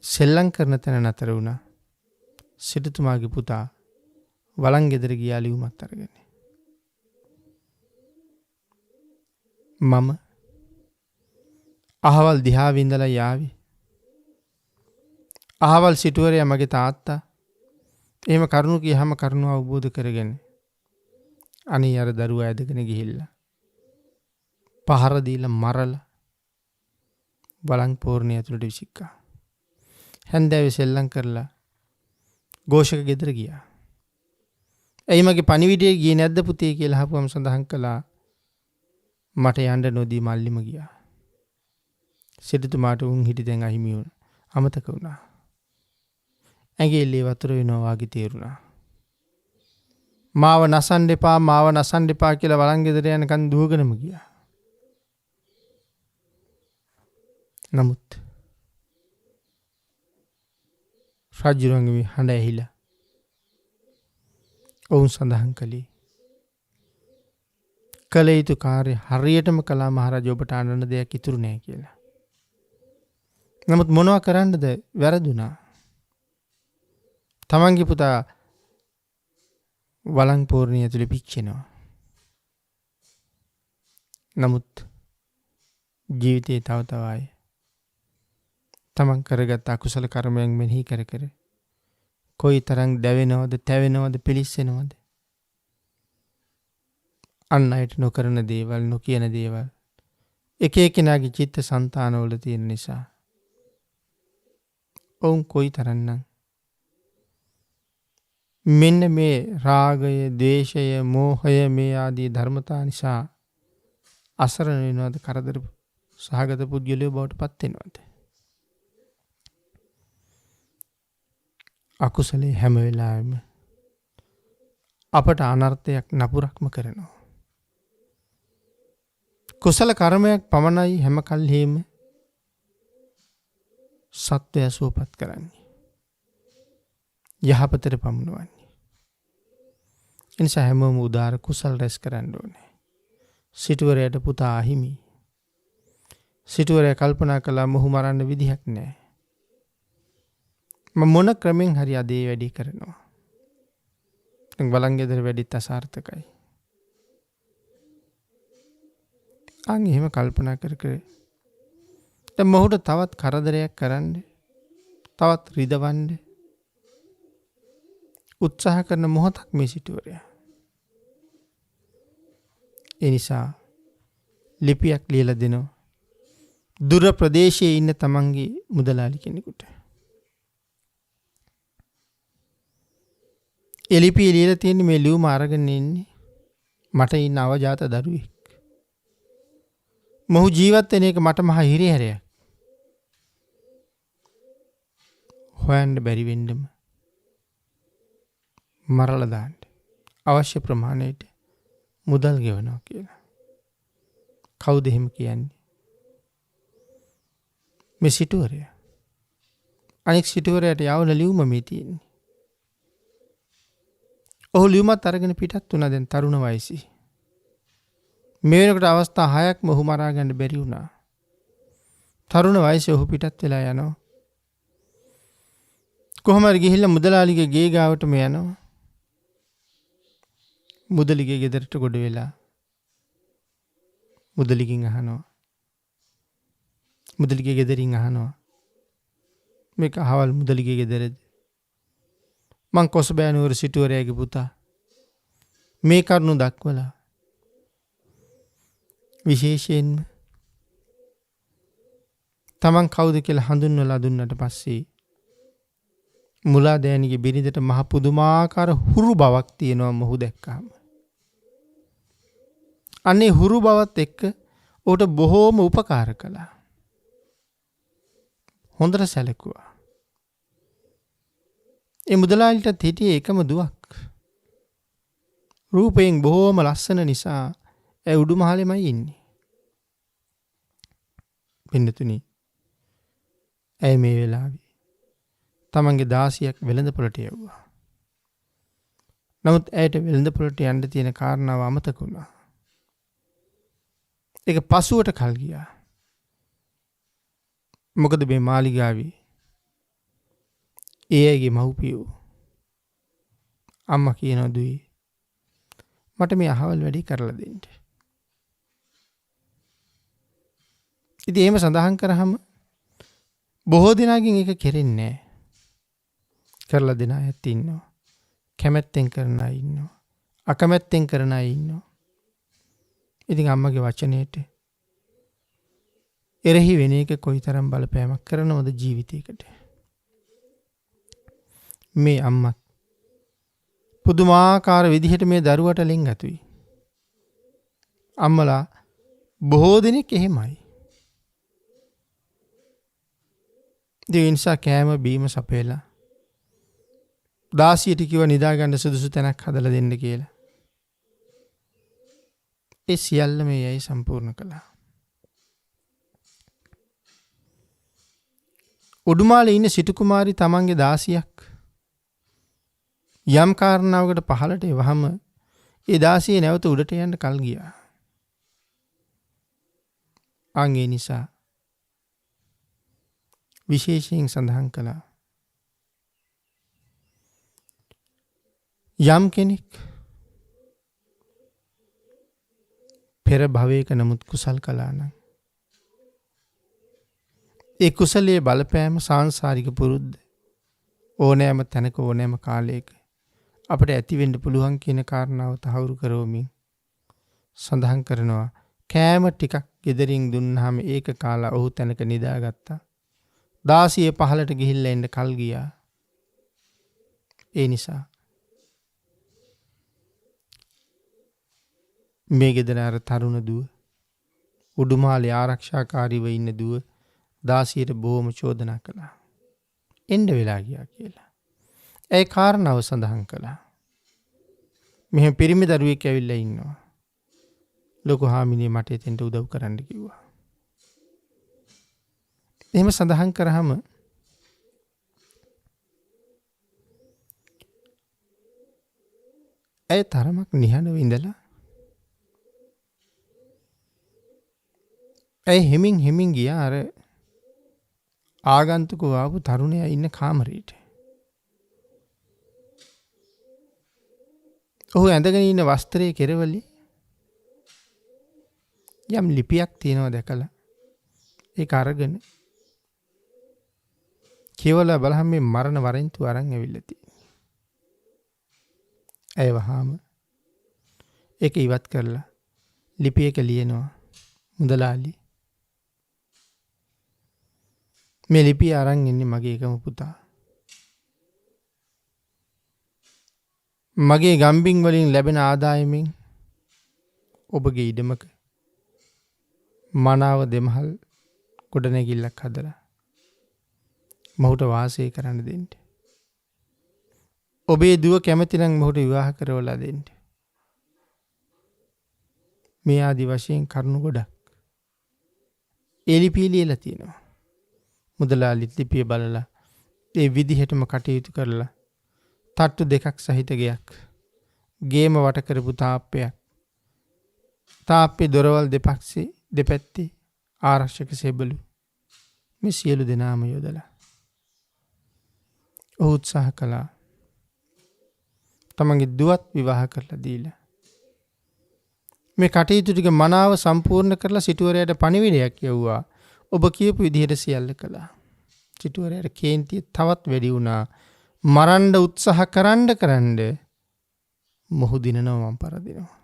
සෙල්ලම් කරන තැන නතර වුණා. සිටුතුමාගේ පුතා වළං ගෙදර ගියා ලියුමක් අරගෙන. මම අහවල් දිහාවේ ඉඳලා යාවි. අහවල් සිටුවරයා මගේ තාත්තා. එහෙම කරුණු කියහම කරුණු අවබෝධ කරගෙන අනේ අර දරුවා ඇදගෙන ගිහිල්ලා පහර දීලා මරලා වළං පෝරණය ඇතුළට විසික්කා. හැන්දෑවේ සෙල්ලම් කරලා ഘോഷක ගෙදර ගියා. එයි මගේ පණිවිඩය ගියේ නැද්ද පුතේ කියලා අහපුවම සඳහන් කළා මට යන්න නොදී මල්ලිම ගියා. සිටුතුමාට උන් හිටි දැන් අහිමි වුණා. අමතක වුණා. ඇඟිල්ලේ වතුර වෙනවා වගේ තේරුණා. මාව නසන්න එපා කියලා වළං ගෙදර යනකන් දුවගෙනම ගියා. නමුත් රජුරන්ගේ හඬ ඇහිලා ඔවුන් සඳහන් කළේ කළ යුතු කාර්ය හරියටම කළා මහරජා ඔබට අඬන දෙයක් ඉතුරු නැහැ කියලා. නමුත් මොනවා කරන්නද වැරදුනා. තමන්ගේ පුතා වළං පෝරණය ඇතුලේ පිච්චෙනවා. නමුත් ජීවිතේ තව තවයි තමන් කරගත් අකුසල කර්මයන් මෙනෙහි කර කර කොයි තරම් දැවෙනවද, තැවෙනවද, පිලිස්සෙනවද. අන් අයට නොකරන දේවල්, නොකියන දේවල් එක එක්කෙනාගේ චිත්ත සංතානවල තියෙන නිසා ඔවුන් කොයි තරම්නම් මෙන්න මේ රාගය, ද්වේෂය, මෝහය මේ ආදී ධර්මතා නිසා අසරණ වෙනවද, කරදර සහගත පුද්ගලයෝ බවට පත් වෙනවද? අකුසලයේ හැම වෙලාවෙම අපට අනර්ථයක් නපුරක්ම කරනවා. කුසල කර්මයක් පමණයි හැම කල්හිම සත්වය සුවපත් කරන්නේ. යහපතට පමුණවන්නේ. එනිසා හැමෝම උදාර කුසල් රැස් කරන්න ඕනේ. සිටුවරයට පුතා අහිමි. සිටුවරය කල්පනා කළා මොහු මරන්න විදිහක් නැහැ. මම මොන ක්‍රමෙන් හරි අදේ වැඩි කරනවා. දැන් බලන් ගෙදර වැඩිත් අසාර්ථකයි. අන් එහෙම කල්පනා කර කර දැන් මොහුට තවත් කරදරයක් කරන්න, තවත් රිදවන්න උත්සාහ කරන මොහොතක් මේ සිටුවරයා. ඒ නිසා ලිපියක් ලියලා දෙනවා දුර ප්‍රදේශයේ ඉන්න තමන්ගේ මුදලාලි කෙනෙකුට. ඒ ලිපිය ලියලා තියෙන්නේ මේ ලියුම අරගෙන ඉන්නේ මට ඉන්න අවජාත දරුවෙක්. මොහු ජීවත් වෙන එක මට මහා හිරිහැරයක්. හොයන්න බැරි වෙන්නම මරලා දාන්න අවශ්‍ය ප්‍රමාණයට මුදල් ගෙවනවා කියලා. කවුද එහෙම කියන්නේ? මේ සිටුවරයා. අනෙක් සිටුවරයාට යවන ලියුම මේ තියෙන්නේ. ඔහු ලියුමත් අරගෙන පිටත් වුණා දැන් තරුණ වයසේ. මේ වෙනකොට අවස්ථා 6ක්ම ඔහු මරා ගන්න බැරි වුණා. තරුණ වයසේ ඔහු පිටත් වෙලා යනවා. කොහොම හරි ගිහිල්ලා මුදලාලිගේ ගේ ගාවටම යනවා. මුදලිගේ ගෙදරට ගොඩ වෙලා මුදලිගෙන් අහනවා. මුදලිගේ ගෙදරින් අහනවා. මේක අහවල් මුදලිගේ ගෙදරද? මං කොසබෑනුවර සිටුවරයාගේ පුතා. මේ කරුණු දක්වලා විශේෂයෙන්ම තමන් කවුද කියලා හඳුන්වලා දුන්නට පස්සේ මුලා දෑනිගේ බිරිඳට මහ පුදුමාකාර හුරු බවක් තියෙනවා මොහු දැක්කම. අනේ හුරු බවත් එක්ක ඌට බොහෝම උපකාර කළා. හොඳට සැලකුවා. ඒ මුදලාලිටත් හිටියේ එකම දුවක්. රූපයෙන් බොහෝම ලස්සන නිසා ඒ උඩුමහලෙමයි ඉන්නේ. පින්නතුනි, ඇය මේ වෙලාවේ තමන්ගේ දාසියක් වෙළඳපොළට යවුවා. නමුත් ඇයට වෙළඳපොළට යන්න තියෙන කාරණාව අමතක වුණා. ඒක පසුවට කල් ගියා. මොකද මේ මාලිගාවේ ඒ අයගේ මව්පියෝ අම්මා කියනවා දුවේ මට මේ අහවල් වැඩි කරලා දෙන්න. ඉතින් එහෙම සඳහන් කරාම බොහෝ දෙනාගෙන් ඒක කෙරෙන්නේ නැහැ. කරලා දෙන අයත් ඉන්නවා. කැමැත්තෙන් කරන අය ඉන්නවා. අකමැත්තෙන් කරන අය ඉන්නවා. ඉතින් අම්මගේ වචනේට එරෙහි වෙන එක කොයිතරම් බලපෑමක් කරනවද ජීවිතයකට. මේ අම්මත් පුදුමාකාර විදිහට මේ දරුවට ලෙන්ගතුයි. අම්මලා බොහෝ දෙනෙක් එහෙමයි. ඒ නිසා කෑම බීම සපයලා දාසියට කිව්ව නිදාගන්න සුදුසු තැනක් හදලා දෙන්න කියලා. ඒ සියල්ල මේ අය සම්පූර්ණ කළා. උඩුමාලේ ඉන්න සිටු කුමාරි තමන්ගේ දාසියක් යම් කාරණාවකට පහළට එවහම ඒ දාසිය නැවත උඩට යන්න කල් ගියා. අන් ඒ නිසා විශේෂයෙන් සඳහන් කළා යම් කෙනෙක් පෙර භවයක නමුත් කුසල් කළා නම් ඒ කුසලයේ බලපෑම සාංසාරික පුරුද්ද ඕනෑම තැනක ඕනෑම කාලයක අපට ඇති වෙන්න පුළුවන් කියන කාරණාව තහවුරු කරවමින් සඳහන් කරනවා කෑම ටිකක් ගෙදරින් දුන්නාම ඒක කාලා ඔහු තැනක නිදාගත්තා. 16:15ට ගිහිල්ලා එන්න කල් ගියා. ඒ නිසා මේ ගෙදර අර තරුණ දුව උඩුමාලේ ආරක්ෂාකාරීව ඉන්න දුව 16ට බොහොම චෝදනා කළා. එන්න වෙලා ගියා කියලා. ඒ කාරණාව සඳහන් කළා. මෙහෙම පිරිමි දරුවෙක් ඇවිල්ලා ඉන්නවා. ලොකු හාමිනේ මට එතෙන්ට උදව් කරන්න කිව්වා. එහෙම සඳහන් කරාම ඇය තරමක් නිහඬව ඉඳලා ඇය හෙමින් ගියා අර ආගන්තුකව ආපු තරුණයා ඉන්න කාමරේට. ඔහු ඇඳගෙන ඉන්න වස්ත්‍රයේ කෙරවලි යම් ලිපියක් තියෙනවා දැකලා ඒක අරගෙන කියවලා බලහම මේ මරණ වරෙන්තු අරන් ඇවිල්ලා තියෙනවා. ඇය වහාම ඒක ඉවත් කරලා ලිපියක ලියනවා මුදලාලි මේ ලිපිය අරන් ඉන්නේ මගේ එකම පුතා. මගේ ගම්බින් වලින් ලැබෙන ආදායමෙන් ඔබගේ ඉඩමක මනාව දෙමහල් ගොඩනැගිල්ලක් හදලා මොහුට වාසය කරන්න දෙන්න. ඔබේ දුව කැමති නම් මොහුට විවාහ කරවලා දෙන්න. මේ ආදි වශයෙන් කරුණු ගොඩක් ඒ ලිපියේ ලියලා තියෙනවා. මුදලාලි ලිපිය බලලා ඒ විදිහටම කටයුතු කරලා තට්ටු දෙකක් සහිත ගෙයක් ගේම වට කරපු තාප්පයක් තාප්පේ දොරවල් දෙපැත්තේ ආරක්ෂක සෙබළු මේ සියලු දෙනාම යොදලා ඔහු උත්සාහ කළා තමන්ගේ දුවත් විවාහ කරලා දීලා මේ කටයුතු ටික මනාව සම්පූර්ණ කරලා සිටුවරයාට පණිවිඩයක් යවුවා. ඔබ කියපු විදිහට සියල්ල කළා. සිටුවරයාට කේන්තිය තවත් වැඩි වුණා. මරන්න උත්සාහ කරන්න මොහු දිනනවා මම පරදිනවා.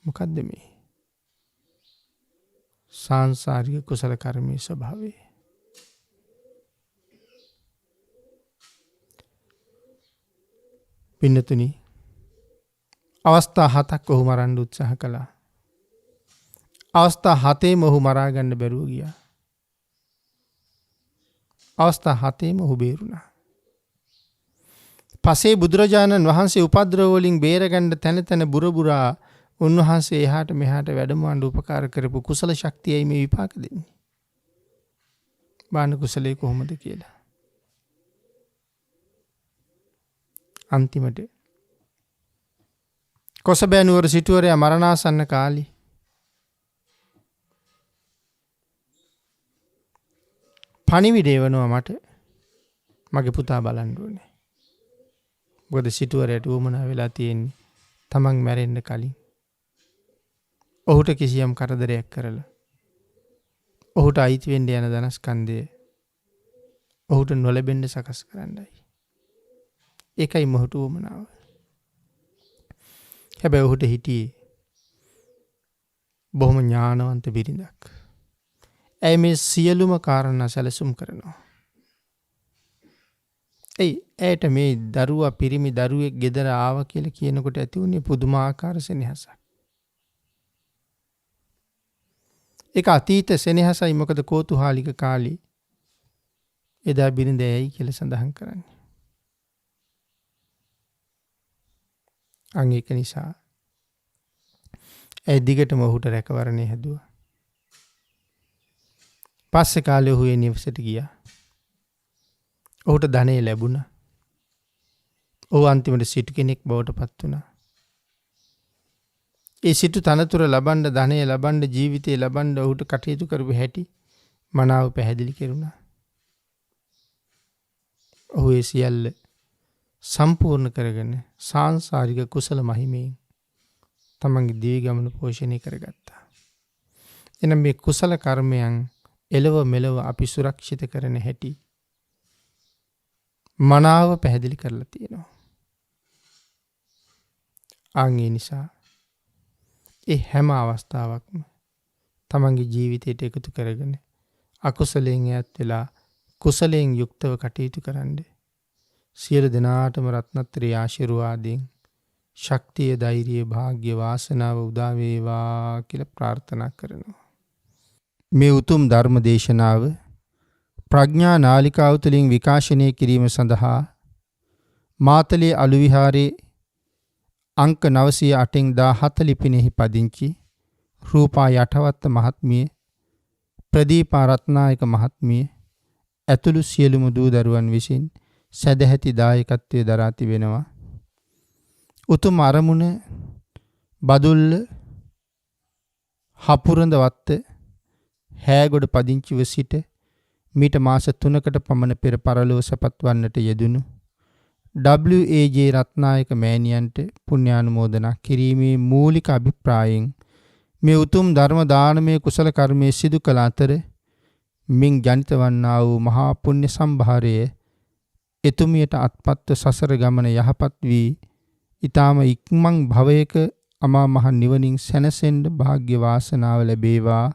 මොකද්ද මේ? සාංසාරික කුසල කර්මයේ ස්වභාවය. පින්නතුනි අවස්ථා 7ක් ඔහු මරන්න උත්සාහ කළා. අවස්ථා 7ෙම ඔහු මරා ගන්න බැරුව ගියා. අවස්ථා 7ෙම ඔහු බේරුණා. පසේ බුදුරජාණන් වහන්සේ උපද්‍රව වලින් බේරගන්න තැන බුරබුරා උන්වහන්සේ එහාට මෙහාට වැඩමවන්න උපකාර කරපු කුසල ශක්තියයි මේ විපාක දෙන්නේ. බාන කුසලයේ කොහොමද කියලා. අන්තිමට කොසබෑ නුවර සිටුවරයා මරණාසන්න කාලේ පණිවිඩය වෙනවා මට මගේ පුතා බලන්න ඕනේ. මොකද සිටුවරයට උවමනා වෙලා තියෙන්නේ තමන් මැරෙන්න කලින් ඔහුට කිසියම් කරදරයක් කරලා ඔහුට අයිති වෙන්න යන ධනස්කන්ධය ඔහුට නොලැබෙන්න සකස් කරන්නයි. ඒකයි මොහුට උවමනාව. හැබැයි ඔහුට හිටියේ බොහොම ඥානවන්ත බිරිඳක්. ඇය මේ සියලුම කාරණා සැලසුම් කරනවා. ඇයට මේ දරුවා පිරිමි දරුවෙක් ගෙදර ආවා කියලා කියනකොට ඇති වුණේ පුදුමාකාර සෙනෙහසක්. ඒක අතීත සෙනෙහසයි. මොකද කෝතුහාලික කාලේ එදා බිරිඳ ඇයි කියලා සඳහන් කරන්නේ. ඒක නිසා ඇය දිගටම ඔහුට රැකවරණය හැදුවා. පස්සේ කාලේ ඔහු ඒ නිවසට ගියා. ඔහුට ධනෙ ලැබුණා. ඔහු අන්තිමට සිටු කෙනෙක් බවට පත් වුණා. ඒ සිටු තනතුර ලබන්න ධනෙ ලබන්න ජීවිතේ ලබන්න ඔහුට කටයුතු කරපු හැටි මනාව පැහැදිලි කෙරුණා. ඔහු ඒ සියල්ල සම්පූර්ණ කරගෙන සාංසාරික කුසල මහිමයෙන් තමන්ගේ දිවි ගමන පෝෂණය කරගත්තා. එනම් මේ කුසල කර්මයන් එලව මෙලව අපි සුරක්ෂිත කරන හැටි මනාව පැහැදිලි කරලා තියෙනවා. ඒ නිසා ඒ හැම අවස්ථාවක්ම තමන්ගේ ජීවිතයට එකතු කරගෙන අකුසලයෙන් ඈත් වෙලා කුසලයෙන් යුක්තව කටයුතු කරන්න. සියලු දෙනාටම රත්නත්‍රී ආශිර්වාදයෙන් ශක්තිය, ධෛර්යය, වාග්ය, වාසනාව උදා වේවා කියලා ප්‍රාර්ථනා කරනවා. මේ උතුම් ධර්ම දේශනාව ප්‍රඥා නාලිකාව තුළින් විකාශනය කිරීම සඳහා මාතලේ අලු විහාරේ අංක 908 ලිපිනෙහි පදිංචි රූපා යටවත්ත මහත්මිය, ප්‍රදීපා රත්නායක මහත්මිය ඇතුළු සියලුම දූ දරුවන් විසින් සදැහැති දායකත්වයේ දරා තිබෙනවා. උතුම් අරමුණ බදුල්ල හපුරඳ වත්ත හෑගොඩ පදිංචිව සිට මීට මාස 3කට පමණ පෙර පරලොව සැපත් වන්නට යෙදුණු WAJ රත්නායක මෑණියන්ට පුණ්‍යානුමෝදනා කිරීමේ මූලික අභිප්‍රායයෙන් මේ උතුම් ධර්ම දානමය කුසල කර්මයේ සිදු කළ අතර මින් ජනිත වන්නා වූ මහා පුණ්‍ය සම්භාරය එතුමියට අත්පත්ව සසර ගමන යහපත් වී ඊටාම ඉක්මන් භවයක අමා මහ නිවනින් සැනසෙන්න වාග්ය වාසනාව ලැබේවා.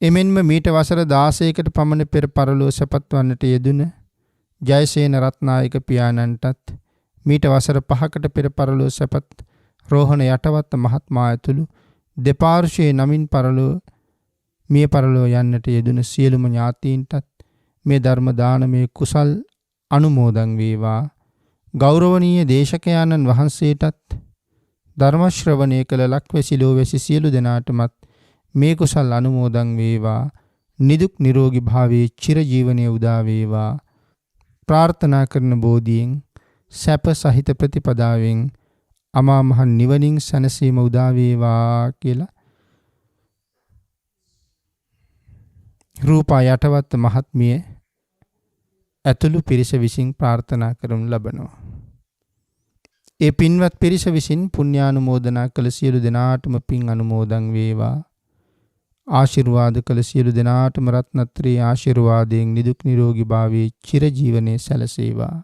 එමෙන්ම මීට වසර 16කට පමණ පෙර පරලොව සැපත් වන්නට යෙදුන ජයසේන රත්නායක පියාණන්ටත් මීට වසර 5කට පෙර පරලොව සැපත් රෝහණ යටවත්ත මහත්මයා ඇතුළු දෙපාර්ශ්වයේ නමින් පරලොව මිය පරලොව යන්නට යෙදුන සියලුම ඥාතීන්ටත් මේ ධර්ම දානමය කුසල් අනුමෝදන් වේවා. ගෞරවනීය දේශකයාණන් වහන්සේටත් ධර්ම ශ්‍රවණය කළ ලක්වැසි ලෝවැසි සියලු දෙනාටමත් මේ කුසල් අනුමෝදන් වේවා. නිදුක් නිරෝගී භාවයේ චිරජීවනයේ උදා වේවා. ප්‍රාර්ථනා කරන බෝධියෙන් සැප සහිත ප්‍රතිපදාවෙන් අමා මහ නිවනින් සැනසීම උදා වේවා කියලා රූපා යටවත්ත මහත්මිය ඇතුළු පිරිස විසින් ප්‍රාර්ථනා කරනු ලබනවා. ඒ පින්වත් පිරිස විසින් පුණ්‍යානුමෝදනා කළ සියලු දෙනාටම පින් අනුමෝදන් වේවා. ආශිර්වාද කළ සියලු දෙනාටම රත්නත්‍රී ආශිර්වාදයෙන් නිදුක් නිරෝගී භාවයේ චිරජීවනයේ සැලසේවා.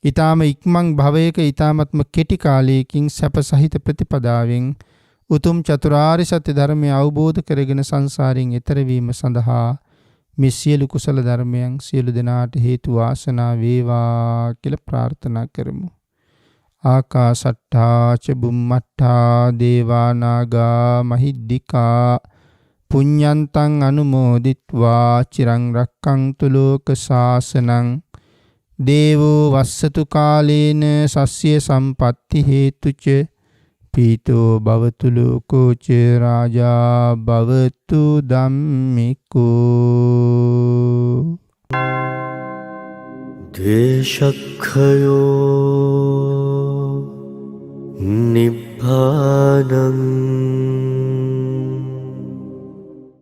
ඊ타ම ඉක්මන් භවයක ඊ타මත්ම කෙටි කාලයකින් සැප සහිත ප්‍රතිපදාවෙන් උතුම් චතුරාර්ය සත්‍ය ධර්මය අවබෝධ කරගෙන සංසාරයෙන් එතර වීම සඳහා මේ සියලු කුසල ධර්මයන් සියලු දෙනාට හේතු වාසනා වේවා කියලා ප්‍රාර්ථනා කරමු. ආකාසට්ඨා ච බුම්මට්ඨා දේවා නාග මහිද්దికා පුඤ්ඤන්තං අනුමෝදිත්වා චිරං රක්ඛන්තු ලෝක ශාසනං දේවෝ වස්සතු කාලේන සස්ය සම්පatti හේතුච පීතෝ භවතු ලෝකෝ ච රාජා භවතු ධම්මිකෝ දේශක්ඛයෝ නිබ්බානං